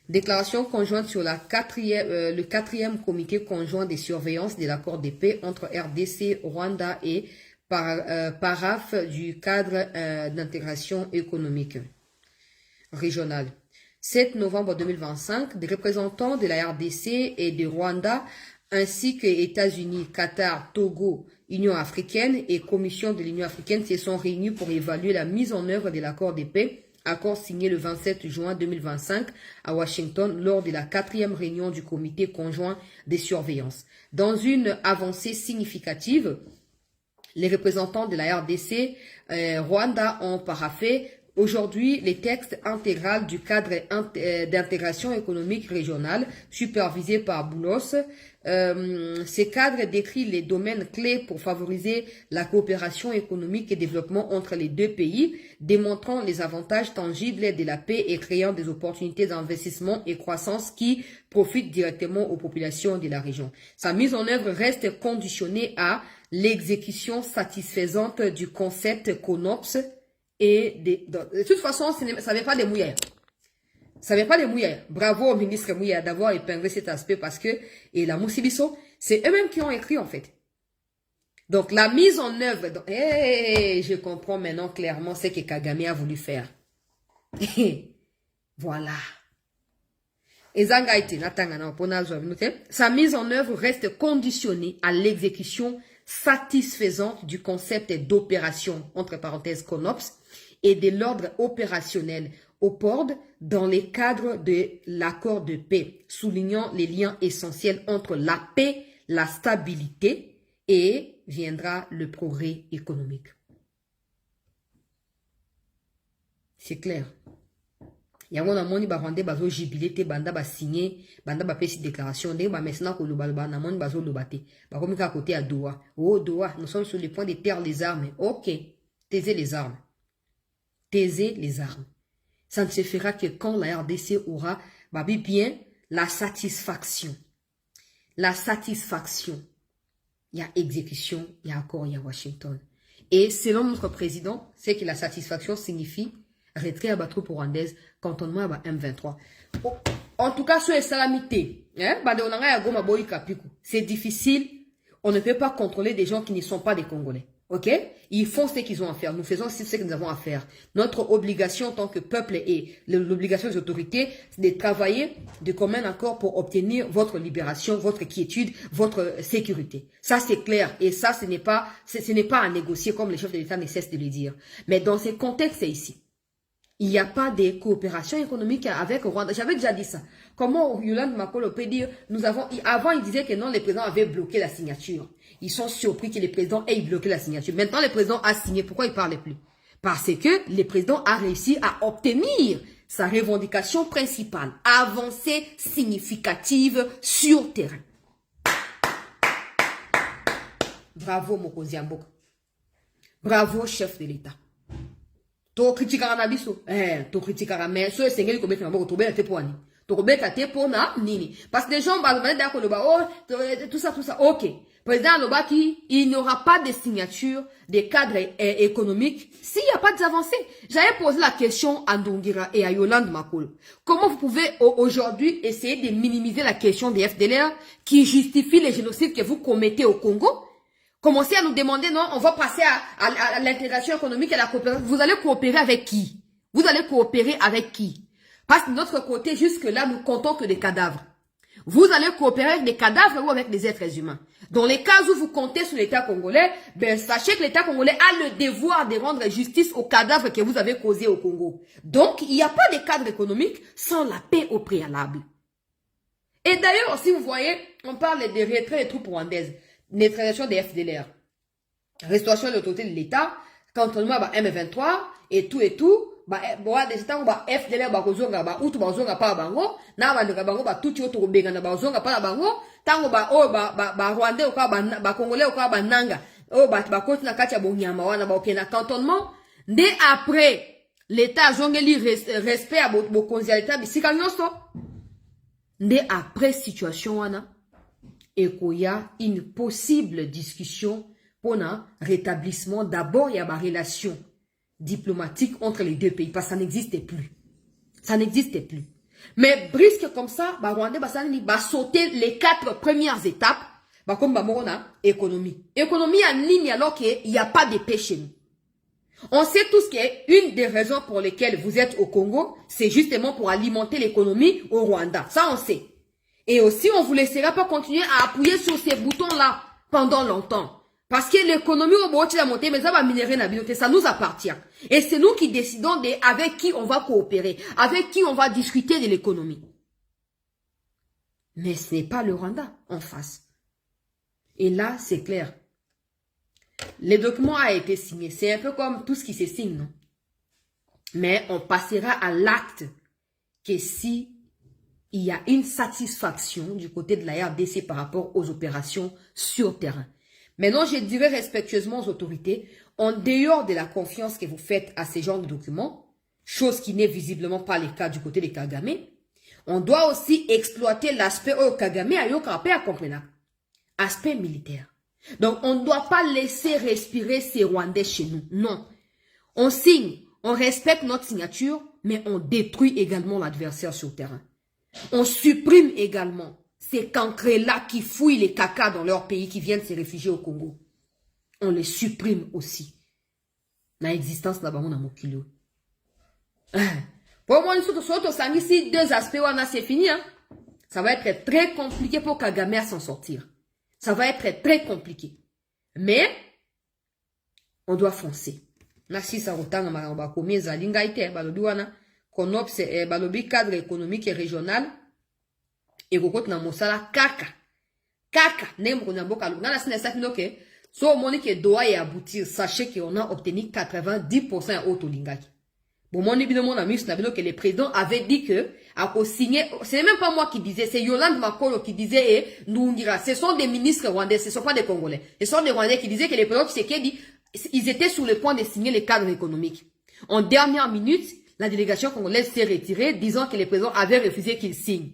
Déclaration conjointe sur le quatrième comité conjoint de surveillance de l'accord de paix entre RDC, Rwanda et paraphe du cadre d'intégration économique régionale. 7 novembre 2025, des représentants de la RDC et de Rwanda ainsi que États-Unis, Qatar, Togo, Union africaine et Commission de l'Union africaine se sont réunis pour évaluer la mise en œuvre de l'accord de paix. Accord signé le 27 juin 2025 à Washington lors de la 4e réunion du comité conjoint de surveillance. Dans une avancée significative, les représentants de la RDC Rwanda ont paraphé aujourd'hui les textes intégral du cadre d'intégration économique régionale supervisé par Boulos. Ces cadres décrivent les domaines clés pour favoriser la coopération économique et développement entre les deux pays, démontrant les avantages tangibles de la paix et créant des opportunités d'investissement et croissance qui profitent directement aux populations de la région. Sa mise en œuvre reste conditionnée à l'exécution satisfaisante du concept CONOPS et de toute façon, ça ne veut pas de mouiller. Ça veut pas de mouiller. Bravo au ministre Mouya d'avoir épinglé cet aspect parce que, et la Moussibiso, c'est eux-mêmes qui ont écrit en fait. Donc la mise en œuvre, je comprends maintenant clairement ce que Kagame a voulu faire. Voilà. Sa mise en œuvre reste conditionnée à l'exécution satisfaisante du concept d'opération, entre parenthèses CONOPS, et de l'ordre opérationnel au port dans les cadres de l'accord de paix, soulignant les liens essentiels entre la paix, la stabilité et viendra le progrès économique. C'est clair. Il y a un moni ba rwandais bazo jubilé te banda ba signé banda ba pesi déclaration de ba maintenant ko loba na moni bazo lobate ba komi ka côté à Doha. Oh Doha, nous sommes sur le point de taire les armes. OK, taisez les armes. Taisez les armes. Ça ne se fera que quand la RDC aura bien la satisfaction. La satisfaction. Il y a exécution, il y a accord, il y a Washington. Et selon notre président, c'est que la satisfaction signifie retrait à battre pour rwandaise, cantonnement à M23. En tout cas, sur les salamités, c'est difficile. On ne peut pas contrôler des gens qui ne sont pas des Congolais. Ok? Ils font ce qu'ils ont à faire. Nous faisons ce que nous avons à faire. Notre obligation en tant que peuple et l'obligation des autorités, c'est de travailler de commun accord pour obtenir votre libération, votre quiétude, votre sécurité. Ça, c'est clair. Et ça, ce n'est pas à négocier comme les chefs de l'État ne cessent de le dire. Mais dans ce contexte ici, il n'y a pas de coopération économique avec Rwanda. J'avais déjà dit ça. Comment Yolande Makolo peut dire, avant il disait que non, le président avait bloqué la signature. Ils sont surpris que le président ait bloqué la signature. Maintenant, le président a signé. Pourquoi il ne parlait plus? Parce que le président a réussi à obtenir sa revendication principale. Avancée significative sur terrain. Bravo, Mokozi Mboka. Bravo, chef de l'État. To critica na biso to critica mais so esengeli ko beta mboko to beta te poani to beta te pona nini parce que les gens ba d'accord le ba tout ça OK président Lobaki il n'y aura pas de signature des cadres économiques s'il n'y a pas d'avancée. J'avais posé la question à Ndongira et à Yolande Makolo. Comment vous pouvez aujourd'hui essayer de minimiser la question des FDLR qui justifie les génocides que vous commettez au Congo? Commencez à nous demander, non, on va passer à l'intégration économique et à la coopération. Vous allez coopérer avec qui? Vous allez coopérer avec qui? Parce que de notre côté, jusque-là, nous comptons que des cadavres. Vous allez coopérer avec des cadavres ou avec des êtres humains. Dans les cas où vous comptez sur l'État congolais, ben sachez que l'État congolais a le devoir de rendre justice aux cadavres que vous avez causés au Congo. Donc, il n'y a pas de cadre économique sans la paix au préalable. Et d'ailleurs, si vous voyez, on parle des retraits des troupes rwandaises, neutralisation des FDLR, restauration de l'autorité de l'État, cantonnement à M23 et tout, bah des temps bah FDLR bah kozonga bah outu bah zonga pa bango na ba ndeka bango ba tuti oto benga na ba zonga pa la bango tango ba o ba Rwandais ou ba Congolais ou ba nanga o ba koti na kati ya bonyama wana ba okena cantonnement dès après l'État zongeli respect à bokonzi ya l'État bisika nyonso dès après situation wana ekoya une possible discussion pour un rétablissement d'abord il y a ba relation diplomatique entre les deux pays, parce que ça n'existait plus. Ça n'existait plus. Mais brusque comme ça, bah Rwanda va sauter les 4 premières étapes, bah comme bah économie. Économie en ligne alors qu'il n'y a pas de paix chez nous. On sait tous qu'une des raisons pour lesquelles vous êtes au Congo, c'est justement pour alimenter l'économie au Rwanda. Ça on sait. Et aussi on vous laissera pas continuer à appuyer sur ces boutons-là pendant longtemps. Parce que l'économie au Bochi la montée, mais ça va minérer la bibliothèque, ça nous appartient. Et c'est nous qui décidons avec qui on va coopérer, avec qui on va discuter de l'économie. Mais ce n'est pas le Rwanda en face. Et là, c'est clair. Le document a été signé. C'est un peu comme tout ce qui se signe, non? Mais on passera à l'acte que si il y a une satisfaction du côté de la RDC par rapport aux opérations sur terrain. Maintenant, je dirais respectueusement aux autorités, en dehors de la confiance que vous faites à ces genres de documents, chose qui n'est visiblement pas le cas du côté des Kagame, on doit aussi exploiter l'aspect Kagame à comprendre, aspect militaire. Donc, on ne doit pas laisser respirer ces Rwandais chez nous. Non. On signe, on respecte notre signature, mais on détruit également l'adversaire sur le terrain. On supprime également ces cancrés-là qui fouillent les caca dans leur pays, qui viennent se réfugier au Congo. On les supprime aussi. La existence là-bas, on a mon kilo. Pour moi, si 2 aspects, c'est fini. Hein? Ça va être très compliqué pour Kagame à s'en sortir. Ça va être très compliqué. Mais, on doit foncer. Nasi sa rotanga maramba komeza lingaite balodiwana konopse balobi cadre économique et régional et kokot na mosala kaka nembo na boka lugana sina sakino ke so moni ke doit y aboutir, sachez qu'on a obtenu 90% auto lingaki. Bon moni bino mona mis na bino que le président avait dit que à signer, c'est même pas moi qui disais, c'est Yolande Makolo qui disait Ndungira, ce sont des ministres rwandais, ce sont pas des Congolais. Ce sont des Rwandais qui disaient que le président Tshisekedi ils étaient sur le point de signer les cadres économiques. En dernière minute, la délégation congolaise s'est retirée, disant que le président avait refusé qu'il signe.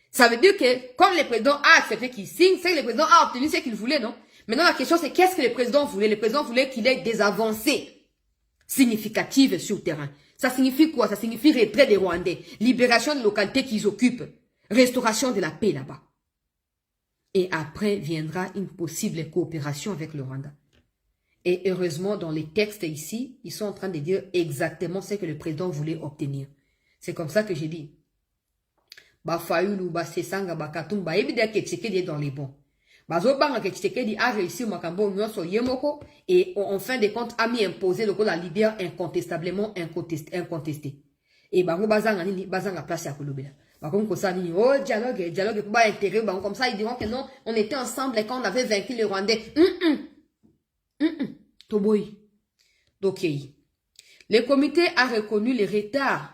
Ça veut dire que, comme le président a accepté qu'il signe, c'est que le président a obtenu ce qu'il voulait, non? Maintenant, la question, c'est qu'est-ce que le président voulait? Le président voulait qu'il ait des avancées significatives sur le terrain. Ça signifie quoi? Ça signifie retrait des Rwandais, libération des localités qu'ils occupent, restauration de la paix là-bas. Et après viendra une possible coopération avec le Rwanda. Et heureusement, dans les textes ici, ils sont en train de dire exactement ce que le président voulait obtenir. C'est comme ça que j'ai dit. Ba Fayulu, ba Sesanga, ba Katumba, ba Ebida que Tshisekedi est dans les bons. Ba Zobanga que Tshisekedi a réussi Makambo Nyonso Yemoko et en fin de compte a mis imposé le la Libye incontestablement incontesté. Et ba Bazanga ni Bazanga place à Kolobela. Ba comme ça ni oh dialogue pour pas intérêt ba comme ça ils diront que non, on était ensemble quand on avait vaincu les Rwandais. Toboy. Donc, le comité a reconnu les retards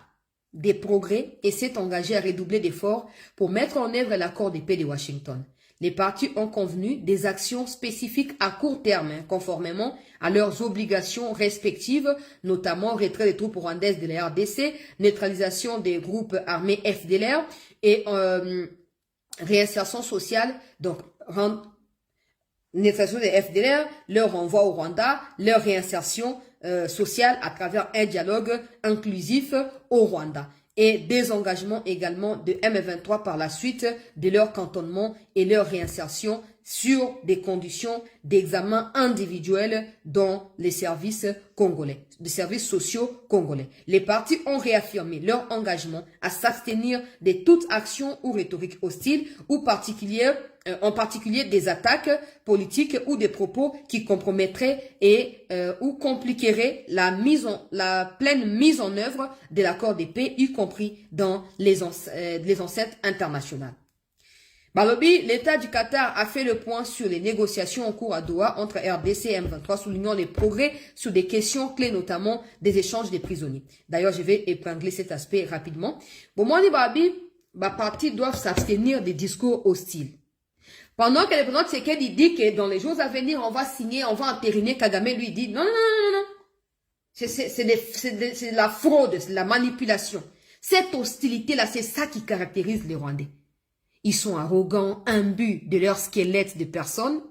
des progrès et s'est engagé à redoubler d'efforts pour mettre en œuvre l'accord de paix de Washington. Les partis ont convenu des actions spécifiques à court terme, conformément à leurs obligations respectives, notamment retrait des troupes rwandaises de la RDC, neutralisation des groupes armés FDLR et réinsertion sociale, donc neutralisation des FDLR, leur renvoi au Rwanda, leur réinsertion sociale à travers un dialogue inclusif au Rwanda. Et désengagement également de M23 par la suite de leur cantonnement et leur réinsertion sur des conditions d'examen individuel dans les services congolais, des services sociaux congolais. Les partis ont réaffirmé leur engagement à s'abstenir de toute action ou rhétorique hostile ou particulière, en particulier des attaques politiques ou des propos qui compromettraient ou compliqueraient la pleine mise en œuvre de l'accord de paix, y compris dans les enceintes internationales. Balobi, l'État du Qatar a fait le point sur les négociations en cours à Doha entre RDC et M23, soulignant les progrès sur des questions clés, notamment des échanges des prisonniers. D'ailleurs, je vais épingler cet aspect rapidement. Bon, moi, les partis doivent s'abstenir des discours hostiles. Pendant que le président Tshisekedi dit que dans les jours à venir, on va signer, on va entériner, Kagame lui dit non, non, non, non, non. C'est de la fraude, c'est de la manipulation. Cette hostilité-là, c'est ça qui caractérise les Rwandais. Ils sont arrogants, imbus de leur squelette de personnes.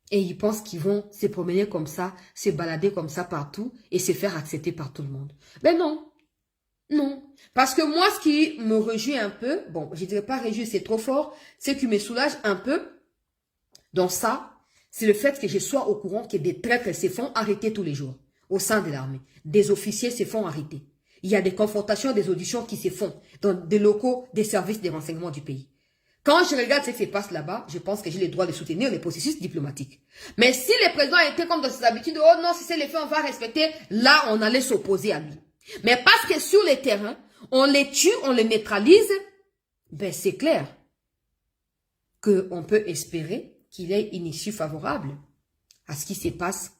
Et ils pensent qu'ils vont se promener comme ça, se balader comme ça partout et se faire accepter par tout le monde. Mais non. Non. Parce que moi, ce qui me réjouit un peu, bon, je dirais pas réjouir, c'est trop fort, ce qui me soulage un peu dans ça, c'est le fait que je sois au courant que des traîtres se font arrêter tous les jours au sein de l'armée. Des officiers se font arrêter. Il y a des confrontations, des auditions qui se font dans des locaux des services de renseignement du pays. Quand je regarde ce qui se passe là-bas, je pense que j'ai le droit de soutenir les processus diplomatiques. Mais si le président était comme dans ses habitudes, oh non, si c'est les faits, on va respecter, là, on allait s'opposer à lui. Mais parce que sur les terrains, on les tue, on les neutralise, ben c'est clair qu'on peut espérer qu'il y ait une issue favorable à ce qui se passe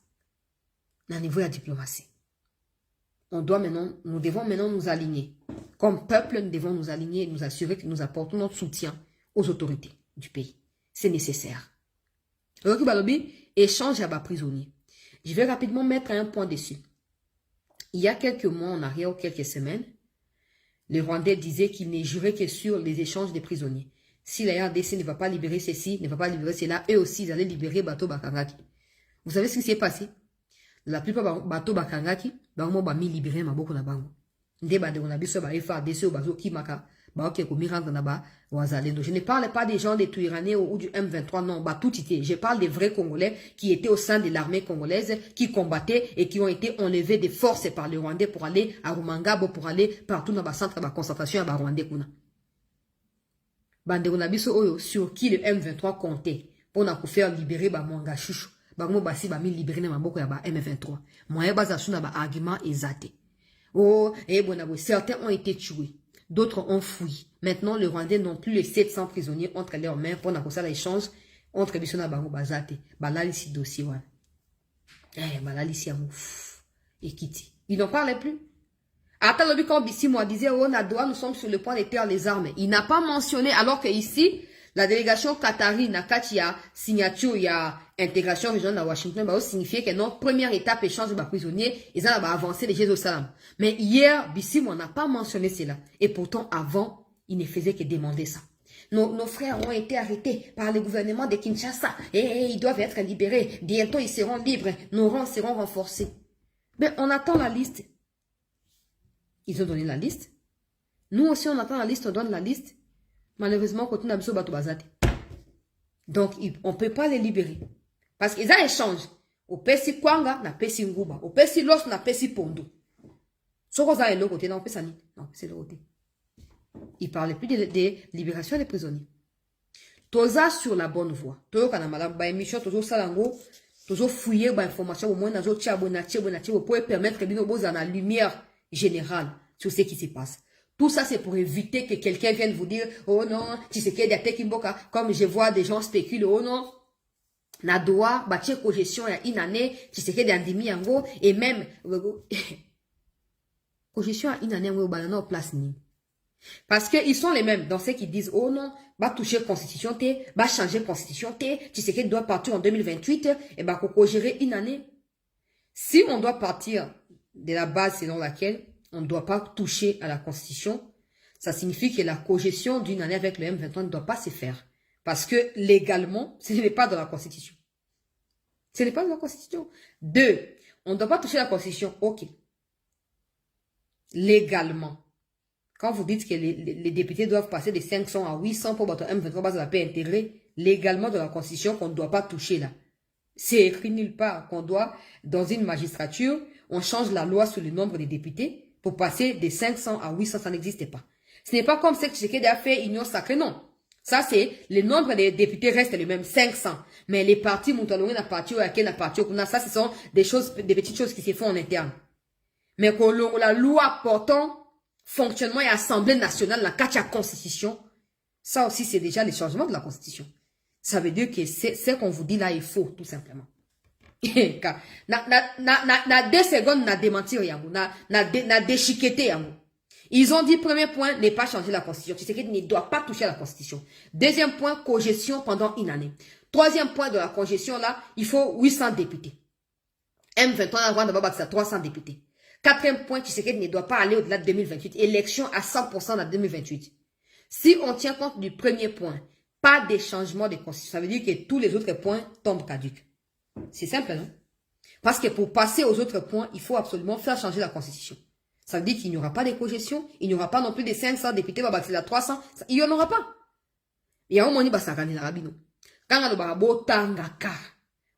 au niveau de la diplomatie. Nous devons maintenant nous aligner. Comme peuple, nous devons nous aligner et nous assurer que nous apportons notre soutien aux autorités du pays. C'est nécessaire. Roki Balobi, échange à bas prisonniers. Je vais rapidement mettre un point dessus. Il y a quelques mois en arrière ou quelques semaines, les Rwandais disaient qu'ils ne juraient que sur les échanges des prisonniers. Si la RDC ne va pas libérer ceci, ne va pas libérer cela, eux aussi, ils allaient libérer Bato Bakangaki. Vous savez ce qui s'est passé? La plupart Bato Bakangaki, bango ba mi libéré maboko na bango. Nde ba de on a biso ba FARDC ou bazo kimaka, ba ok ko miranda na ba wazalendo. Je ne parle pas des gens des Touiranais ou du M23, non, bah tout était. Je parle des vrais Congolais qui étaient au sein de l'armée congolaise, qui combattaient et qui ont été enlevés de force par les Rwandais pour aller à Rumangabo, pour aller partout dans le centre de concentration à Rwandais kuna. Bande on a biso oyo sur qui le M23 comptait pour na faire libérer ba Mwanga Chouchou. Bango basi ba mi libéré na maboko ya ba M23. Moyen baza suna ba argument exaté. Oh, et bon, certains ont été tués. D'autres ont fui. Maintenant, les Rwandais n'ont plus les 700 prisonniers entre leurs mains pour n'avoir ça l'échange entre Bissona Bango Bazate. Balali dossier, ouais. Balali si amouf. Et Kiti. Ils n'en parlaient plus. Attends, quand Bissi moi disait, oh, Nadoa, nous sommes sur le point de terre les armes. Il n'a pas mentionné, alors que ici, la délégation qatari, Nakati, il y a signature, il y a intégration régionale à Washington, bah, signifie que notre première étape échange de prisonniers, ils ont avancé les Jérusalem. Mais hier, Bissim, on n'a pas mentionné cela. Et pourtant, avant, il ne faisait que demander ça. Nos frères ont été arrêtés par le gouvernement de Kinshasa et ils doivent être libérés. Bientôt, ils seront libres. Nos rangs seront renforcés. Mais on attend la liste. Ils ont donné la liste. Nous aussi, on attend la liste, on donne la liste. Malheureusement, quand on a besoin de Bazate. Donc, on ne peut pas les libérer. Parce qu'ils ont échangé. Au Pessi Kwanga, na Pessi Nguba. Au Pessi Los, na Pessi Pondo. Ce qu'on a l'autre côté, non, Pessani. Non, c'est l'autre côté. Ils ne parlaient plus de libération des prisonniers. Toza sur la bonne voie. Tozo kanamala, ba émission, tozo salango, tozo fouiller, ba information, au moins, nazo tchabo, pour permettre que nous avons la lumière générale sur ce qui se passe. Tout ça, c'est pour éviter que quelqu'un vienne vous dire, oh non, Tshisekedi a Tekimboka, comme je vois des gens spéculer, oh non, Nadoa, Bache Cogestion, il y a une année, Tshisekedi a Ndimi Yango, et même, Cogestion a une année, on va en place, ni. Parce qu'ils sont les mêmes dans ceux qui disent, oh non, va toucher constitution T, va changer constitution T, Tshisekedi doit partir en 2028, et bah, qu'on gérer une année. Si on doit partir de la base selon laquelle on ne doit pas toucher à la Constitution, ça signifie que la cogestion d'une année avec le M23 ne doit pas se faire. Parce que légalement, ce n'est pas dans la Constitution. Ce n'est pas dans la Constitution. 2, on ne doit pas toucher à la Constitution. Ok. Légalement. Quand vous dites que les députés doivent passer de 500 à 800 pour votre M23 base de la paix intégrée, légalement dans la Constitution qu'on ne doit pas toucher là. C'est écrit nulle part qu'on doit, dans une magistrature, on change la loi sur le nombre des députés pour passer de 500 à 800, ça n'existe pas. Ce n'est pas comme ce que Tshisekedi a fait Union Sacrée, non. Ça, c'est, le nombre des députés reste le même, 500. Mais les partis, Moutalongue n'a parti, Oyaké n'a parti, ça, ce sont des choses, des petites choses qui se font en interne. Mais que la loi portant fonctionnement et assemblée nationale, la Katia Constitution, ça aussi, c'est déjà les changements de la Constitution. Ça veut dire que ce qu'on vous dit là est faux, tout simplement. Na 2 secondes, na démentir, na déchiqueté, Ils ont dit, premier point, ne pas changer la Constitution. Tshisekedi ne doit pas toucher à la Constitution. Deuxième point, cogestion pendant une année. Troisième point de la cogestion, là, il faut 800 députés. M23 a le droit d'avoir 300 députés. Quatrième point, Tshisekedi ne doit pas aller au-delà de 2028. Élection à 100% en 2028. Si on tient compte du premier point, pas de changement de Constitution, ça veut dire que tous les autres points tombent caducs. C'est simple, non? Parce que pour passer aux autres points, il faut absolument faire changer la Constitution. Ça veut dire qu'il n'y aura pas de cogestion, il n'y aura pas non plus de 500 députés, c'est la 300, il n'y en aura pas. Il y a un moment où ça va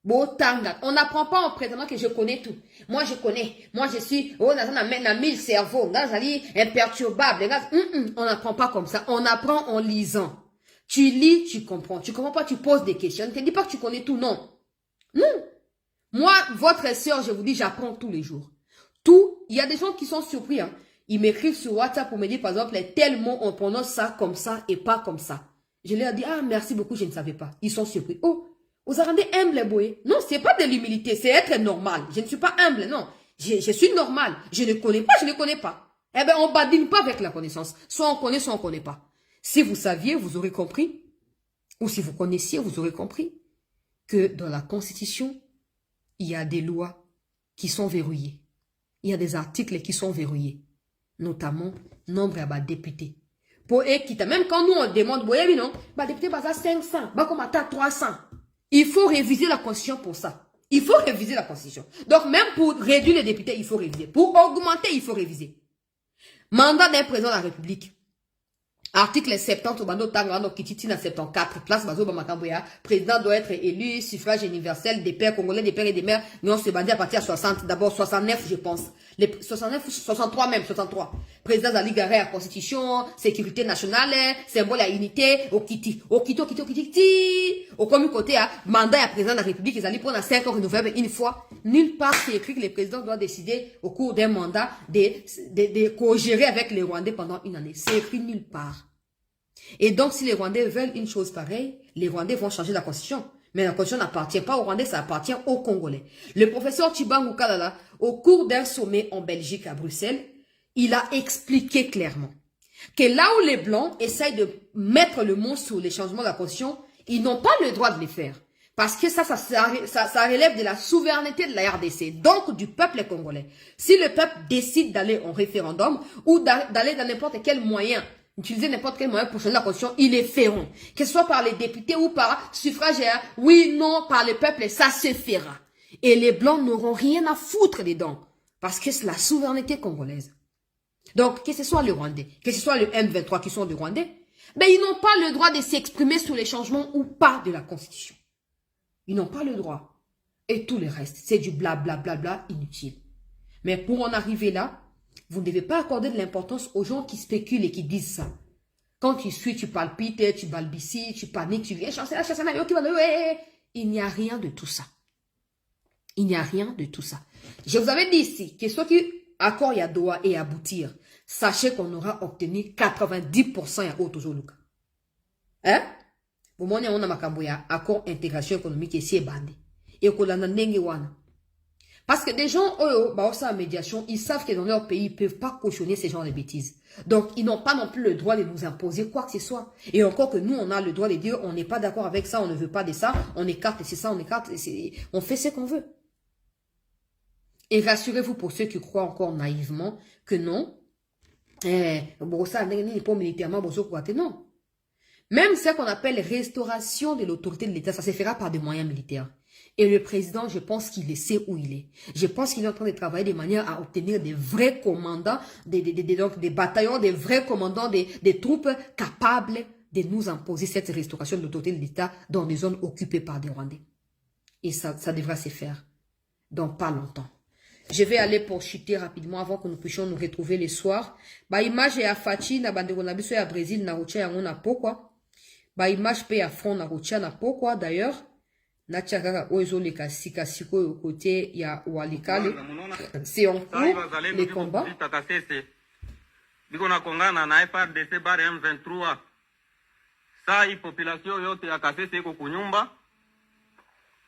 on n'apprend pas en prétendant que je connais tout. Moi, je connais. Moi, je suis, on a 1000 cerveaux, imperturbable. On n'apprend pas comme ça. On apprend en lisant. Tu lis, tu comprends. Tu comprends pas, tu poses des questions. Ne te dis pas que tu connais tout, non. Non. Moi, votre sœur, je vous dis, j'apprends tous les jours. Tout, il y a des gens qui sont surpris. Hein. Ils m'écrivent sur WhatsApp pour me dire, par exemple, tel mot, on prononce ça comme ça et pas comme ça. Je leur dis, ah, merci beaucoup, je ne savais pas. Ils sont surpris. Oh, vous rendez humble, boy. Non, c'est pas de l'humilité, c'est être normal. Je ne suis pas humble, non. Je suis normal. Je ne connais pas, je ne connais pas. Eh bien, on badine pas avec la connaissance. Soit on connaît, soit on ne connaît pas. Si vous saviez, vous aurez compris. Ou si vous connaissiez, vous aurez compris que dans la Constitution, il y a des lois qui sont verrouillées. Il y a des articles qui sont verrouillés. Notamment, nombre de députés. Pour quitter, même quand nous on demande, oui, non, député, bah, 500, bah, comme à 300. Il faut réviser la Constitution pour ça. Il faut réviser la Constitution. Donc, même pour réduire les députés, il faut réviser. Pour augmenter, il faut réviser. Mandat d'un président de la République. Article 70, Obando Tangano Kititina 74, place Bazo Bamakamboya. Président doit être élu, suffrage universel des pères congolais, des pères et des mères. Mais on se bandit à partir de 60, d'abord 69, je pense. Les 69, 63 même, 63. Président de la Ligue à Constitution, sécurité nationale, symbole à unité, Okiti. Au commun côté, mandat à président de la République, ils allaient prendre 5 ans renouvelables une fois. Nulle part, c'est écrit que le président doit décider au cours d'un mandat de co-gérer avec les Rwandais pendant une année. C'est écrit nulle part. Et donc, si les Rwandais veulent une chose pareille, les Rwandais vont changer la Constitution. Mais la Constitution n'appartient pas aux Rwandais, ça appartient aux Congolais. Le professeur Tshibangou Kalala, au cours d'un sommet en Belgique à Bruxelles, il a expliqué clairement que là où les Blancs essayent de mettre le mot sur les changements de la Constitution, ils n'ont pas le droit de les faire. Parce que ça relève de la souveraineté de la RDC, donc du peuple congolais. Si le peuple décide d'aller en référendum ou d'aller dans n'importe quel moyen, utiliser n'importe quel moyen pour changer la Constitution, ils les feront. Que ce soit par les députés ou par suffrage, oui, non, par le peuple, ça se fera. Et les Blancs n'auront rien à foutre dedans. Parce que c'est la souveraineté congolaise. Donc, que ce soit le Rwandais, que ce soit le M23 qui sont des Rwandais, ben, ils n'ont pas le droit de s'exprimer sur les changements ou pas de la Constitution. Ils n'ont pas le droit. Et tout le reste, c'est du blablabla inutile. Mais pour en arriver là, vous ne devez pas accorder de l'importance aux gens qui spéculent et qui disent ça. Quand tu suis, tu palpites, tu balbuties, tu paniques, tu viens chancer la chasse. Il n'y a rien de tout ça. Il n'y a rien de tout ça. Je vous avais dit ici que soit qui accord y a doit et aboutir, sachez qu'on aura obtenu 90% à autour de Hein? Vous m'en on a makamboya accord intégration économique ici et bandé. Et qu'on a n'engue wana. Parce que des gens, en médiation, ils savent que dans leur pays, ils ne peuvent pas cautionner ces genres de bêtises. Donc, ils n'ont pas non plus le droit de nous imposer quoi que ce soit. Et encore que nous, on a le droit de dire, on n'est pas d'accord avec ça, on ne veut pas de ça, on écarte, c'est ça, on écarte, on fait ce qu'on veut. Et rassurez-vous pour ceux qui croient encore naïvement que non, non. Même ce qu'on appelle restauration de l'autorité de l'État, ça se fera par des moyens militaires. Et le président, je pense qu'il sait où il est. Je pense qu'il est en train de travailler de manière à obtenir des vrais commandants, donc des bataillons, des vrais commandants, des troupes capables de nous imposer cette restauration de l'autorité de l'État dans des zones occupées par des Rwandais. Et ça devra se faire dans pas longtemps. Je vais aller pour chuter rapidement avant que nous puissions nous retrouver le soir. Ba image ya Fachi na bandeko na biso ya Brésil na rocha yango na pokwa. Ba image pe ya front na rocha na pokwa d'ailleurs. Na tchakaka ozo le kasika siko au côté ya Walikale. C'est en cours les combats. Biko na kongana na FARDC bare M23. Sai population yote ya Kasese iko kunyumba.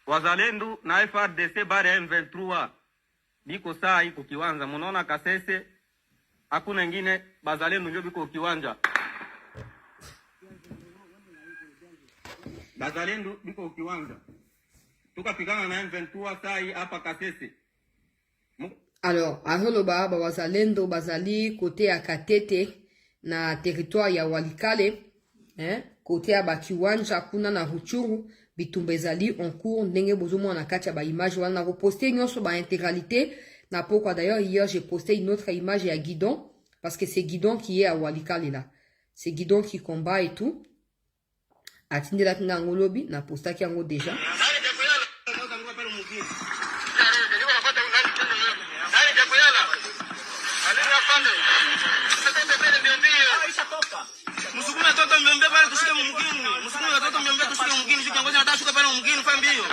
Wazalendo na FARDC bare M23. Biko saa iko kiwanja. Munaona Kasese hakuna ingine bazalendo ndio biko kiwanja. Bazalendo biko kiwanja. Tukapigana na M23 sai hapa Kasese. Alors, Aroloba, Wazalendo, Bazali, côté à Katete, na territoire ya Walikale, côté à Bakiwanja, Kuna na Ruchuru, Bitumbezali, en cours, Nenge Bozomo, na Katia, ba image, na reposté, sur ba intégralité, na pourquoi d'ailleurs, hier, j'ai posté une autre image à Guidon, parce que c'est Guidon qui est à Walikale, là. C'est Guidon qui combat et tout. Atinde la tina ngolobi, na posta ki ango déjà. Musukuma toto mbembe pale tushike mumgini. Musukuma toto mbembe tushike mumgini. Shika ngoja nataka shuka pale mumgini kwa mbio.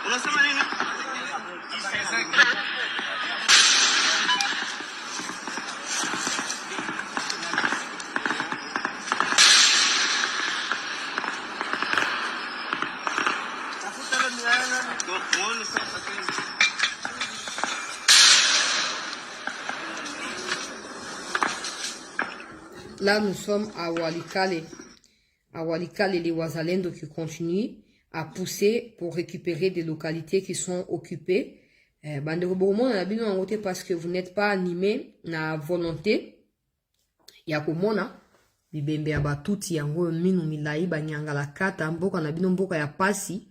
Unasema nini? Là, nous sommes à Walikale. À Walikale, les Wazalendo qui continuent à pousser pour récupérer des localités qui sont occupées. Parce que vous n'êtes pas animé na volonté. Ya komona. Bibembe ya batuti yango minu milai banyanga la kata mboka na bino mboka ya pasi.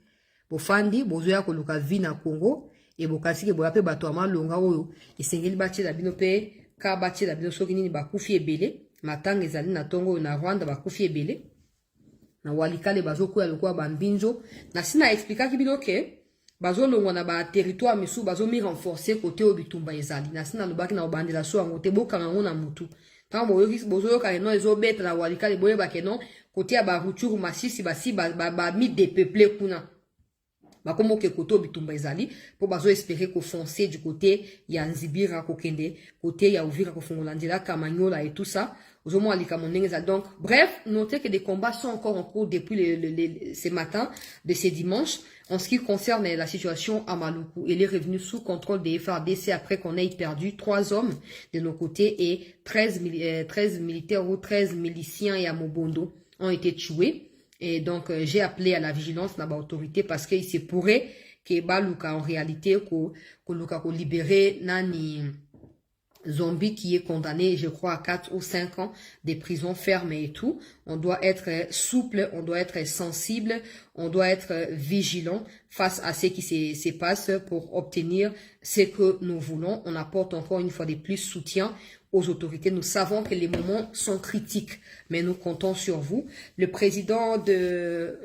Bofandi, bozoya koluka vi na Congo. Et bokasike boyape bato amalonga oyo. Esengeli bache la bino pe. Ka bache la bino soki nini bakufi ebele. Matanga ezali na tongo na Rwanda bakufi ebele. Na Walikale bazoko ya lokwa bambinzo. Na sina expliquer bino ke bazo longwa na ba territoire misu bazo mi renforcer côté obitumba ezali. Na sina lobaki na obandela so ngote boka ngo na mutu. Tango bozo yoka eno ezobeta na Walikale boye bakeno côté ya ba Ruchuru Masisi basi ba mi dépeuplé kuna. Bakomo ke koto bitumba ezali po bazo espérer ko foncer du côté ya Nzibira ko kende côté ya Uvira ko fongolandela Kamanyola et tout ça ozomo alika mondenga. Donc bref, notez que des combats sont encore en cours depuis ces matins de ces dimanches en ce qui concerne la situation à Maluku. Elle est revenue sous contrôle des FARDC après qu'on ait perdu 3 hommes de nos côtés et 13 militaires ou 13 miliciens et à Mobondo ont été tués. Et donc, j'ai appelé à la vigilance de l'autorité parce qu'il se pourrait que Baluka, en réalité, que libérer Nani Zombie qui est condamné, je crois, à 4 ou 5 ans de prison ferme et tout. On doit être souple, on doit être sensible, on doit être vigilant face à ce qui se passe pour obtenir ce que nous voulons. On apporte encore une fois de plus soutien aux autorités. Nous savons que les moments sont critiques, mais nous comptons sur vous. Le président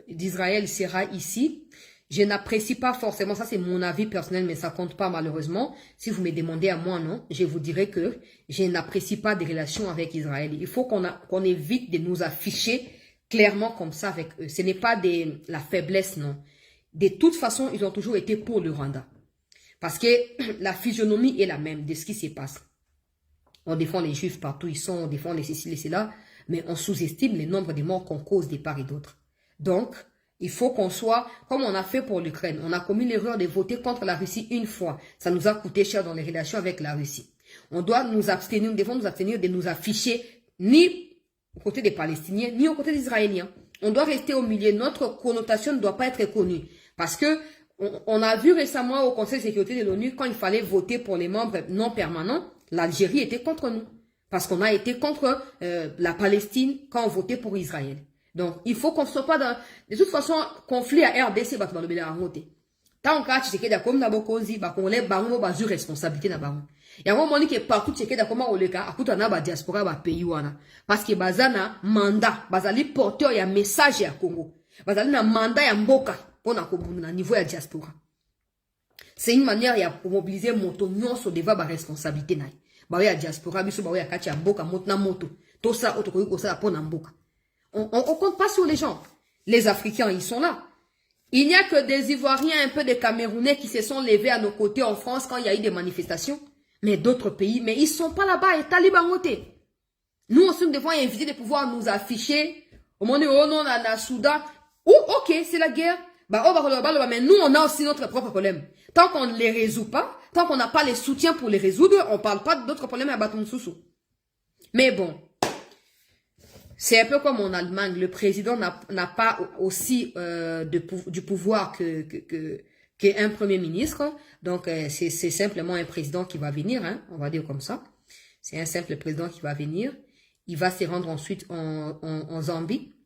d'Israël sera ici. Je n'apprécie pas forcément, ça c'est mon avis personnel, mais ça compte pas malheureusement. Si vous me demandez à moi, non, je vous dirais que je n'apprécie pas des relations avec Israël. Il faut qu'on évite de nous afficher clairement comme ça avec eux. Ce n'est pas la faiblesse, non. De toute façon, ils ont toujours été pour le Rwanda. Parce que la physionomie est la même de ce qui se passe. On défend les Juifs partout ils sont, on défend les ceci, les cela, mais on sous-estime le nombre de morts qu'on cause des part et d'autres. Donc, il faut qu'on soit, comme on a fait pour l'Ukraine, on a commis l'erreur de voter contre la Russie une fois. Ça nous a coûté cher dans les relations avec la Russie. On doit nous abstenir, nous devons nous abstenir de nous afficher ni au côté des Palestiniens, ni au côté des Israéliens. On doit rester au milieu. Notre connotation ne doit pas être connue. Parce que on a vu récemment au Conseil de sécurité de l'ONU, quand il fallait voter pour les membres non permanents, l'Algérie était contre nous. Parce qu'on a été contre la Palestine quand on votait pour Israël. Donc, il faut qu'on ne soit pas dans... De toute façon, conflit à RDC, Tant que tu sais que comme d'abord causi, bah qu'on les bango bah sur responsabilité na bango. Il y a un moment qui est partout tu sais que comment on le cas, à coup na ba diaspora ba pays wana. Parce que bazana mandat, bazali porteur ya message ya Congo. Bazali na mandat ya mboka pour na kobu na niveau ya diaspora. C'est une manière ya mobiliser moto nyonso devant ba responsabilité na. Ba ya diaspora biso ba ya kati ya mboka moto na moto. Tout ça autokoyi ko ça pour na mboka. On compte pas sur les gens. Les Africains, ils sont là. Il n'y a que des Ivoiriens, un peu des Camerounais qui se sont levés à nos côtés en France quand il y a eu des manifestations. Mais d'autres pays, mais ils sont pas là-bas et talibans voté. Nous aussi, nous devons éviter de pouvoir nous afficher. Au moment où on a Soudan. Ou, ok, c'est la guerre. Bah, mais nous, on a aussi notre propre problème. Tant qu'on ne les résout pas, tant qu'on n'a pas les soutiens pour les résoudre, on parle pas d'autres problèmes à Baton Soussou. Mais bon. C'est un peu comme en Allemagne, le président n'a pas aussi du pouvoir qu'un premier ministre. Donc, c'est simplement un président qui va venir, hein, on va dire comme ça. C'est un simple président qui va venir. Il va se rendre ensuite en Zambie.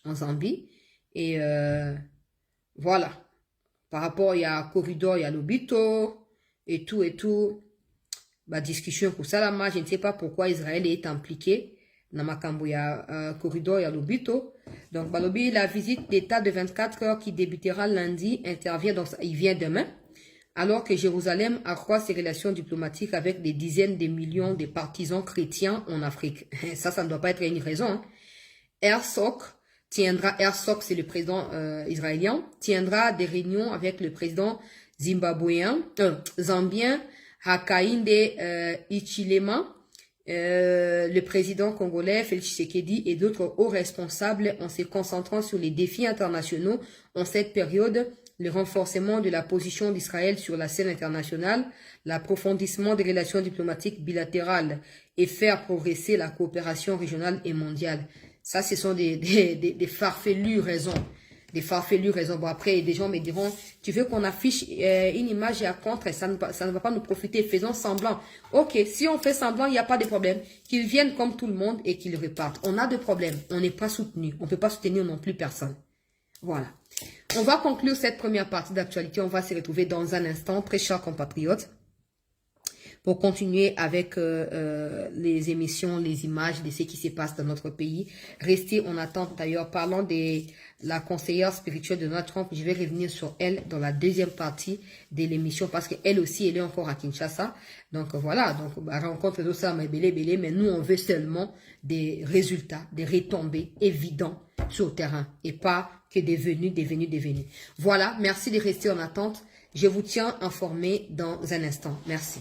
En Zambie. Et voilà. Par rapport, il y a Corridor, il y a Lobito, et tout. Bah, discussion pour ça, là, je ne sais pas pourquoi Israël est impliqué. Namakambo ya corridor ya Lobito. Donc Balobi, la visite d'état de 24 heures qui débutera lundi intervient, donc il vient demain, alors que Jérusalem accroît ses relations diplomatiques avec des dizaines de millions de partisans chrétiens en Afrique. Ça ne doit pas être une raison. Hein. Herzog, c'est le président israélien, tiendra des réunions avec le président zambien Hakainde Hichilema, le président congolais Félix Tshisekedi et d'autres hauts responsables en se concentrant sur les défis internationaux en cette période, le renforcement de la position d'Israël sur la scène internationale, l'approfondissement des relations diplomatiques bilatérales et faire progresser la coopération régionale et mondiale. Ça, ce sont des farfelues raisons. Des farfelues raisons. Bon, après, des gens me diront, tu veux qu'on affiche une image à contre, ça ne va pas nous profiter, faisons semblant. Ok, si on fait semblant, il n'y a pas de problème. Qu'ils viennent comme tout le monde et qu'ils repartent. On a des problèmes, on n'est pas soutenu. On ne peut pas soutenir non plus personne. Voilà. On va conclure cette première partie d'actualité. On va se retrouver dans un instant, très chers compatriotes, pour continuer avec les émissions, les images de ce qui se passe dans notre pays. Restez en attente d'ailleurs. Parlant de la conseillère spirituelle de Donald Trump, je vais revenir sur elle dans la deuxième partie de l'émission parce qu'elle aussi, elle est encore à Kinshasa. Donc voilà, donc rencontre de ça, mais belé, mais nous on veut seulement des résultats, des retombées évidents sur le terrain et pas que des venus. Voilà, merci de rester en attente. Je vous tiens informé dans un instant. Merci.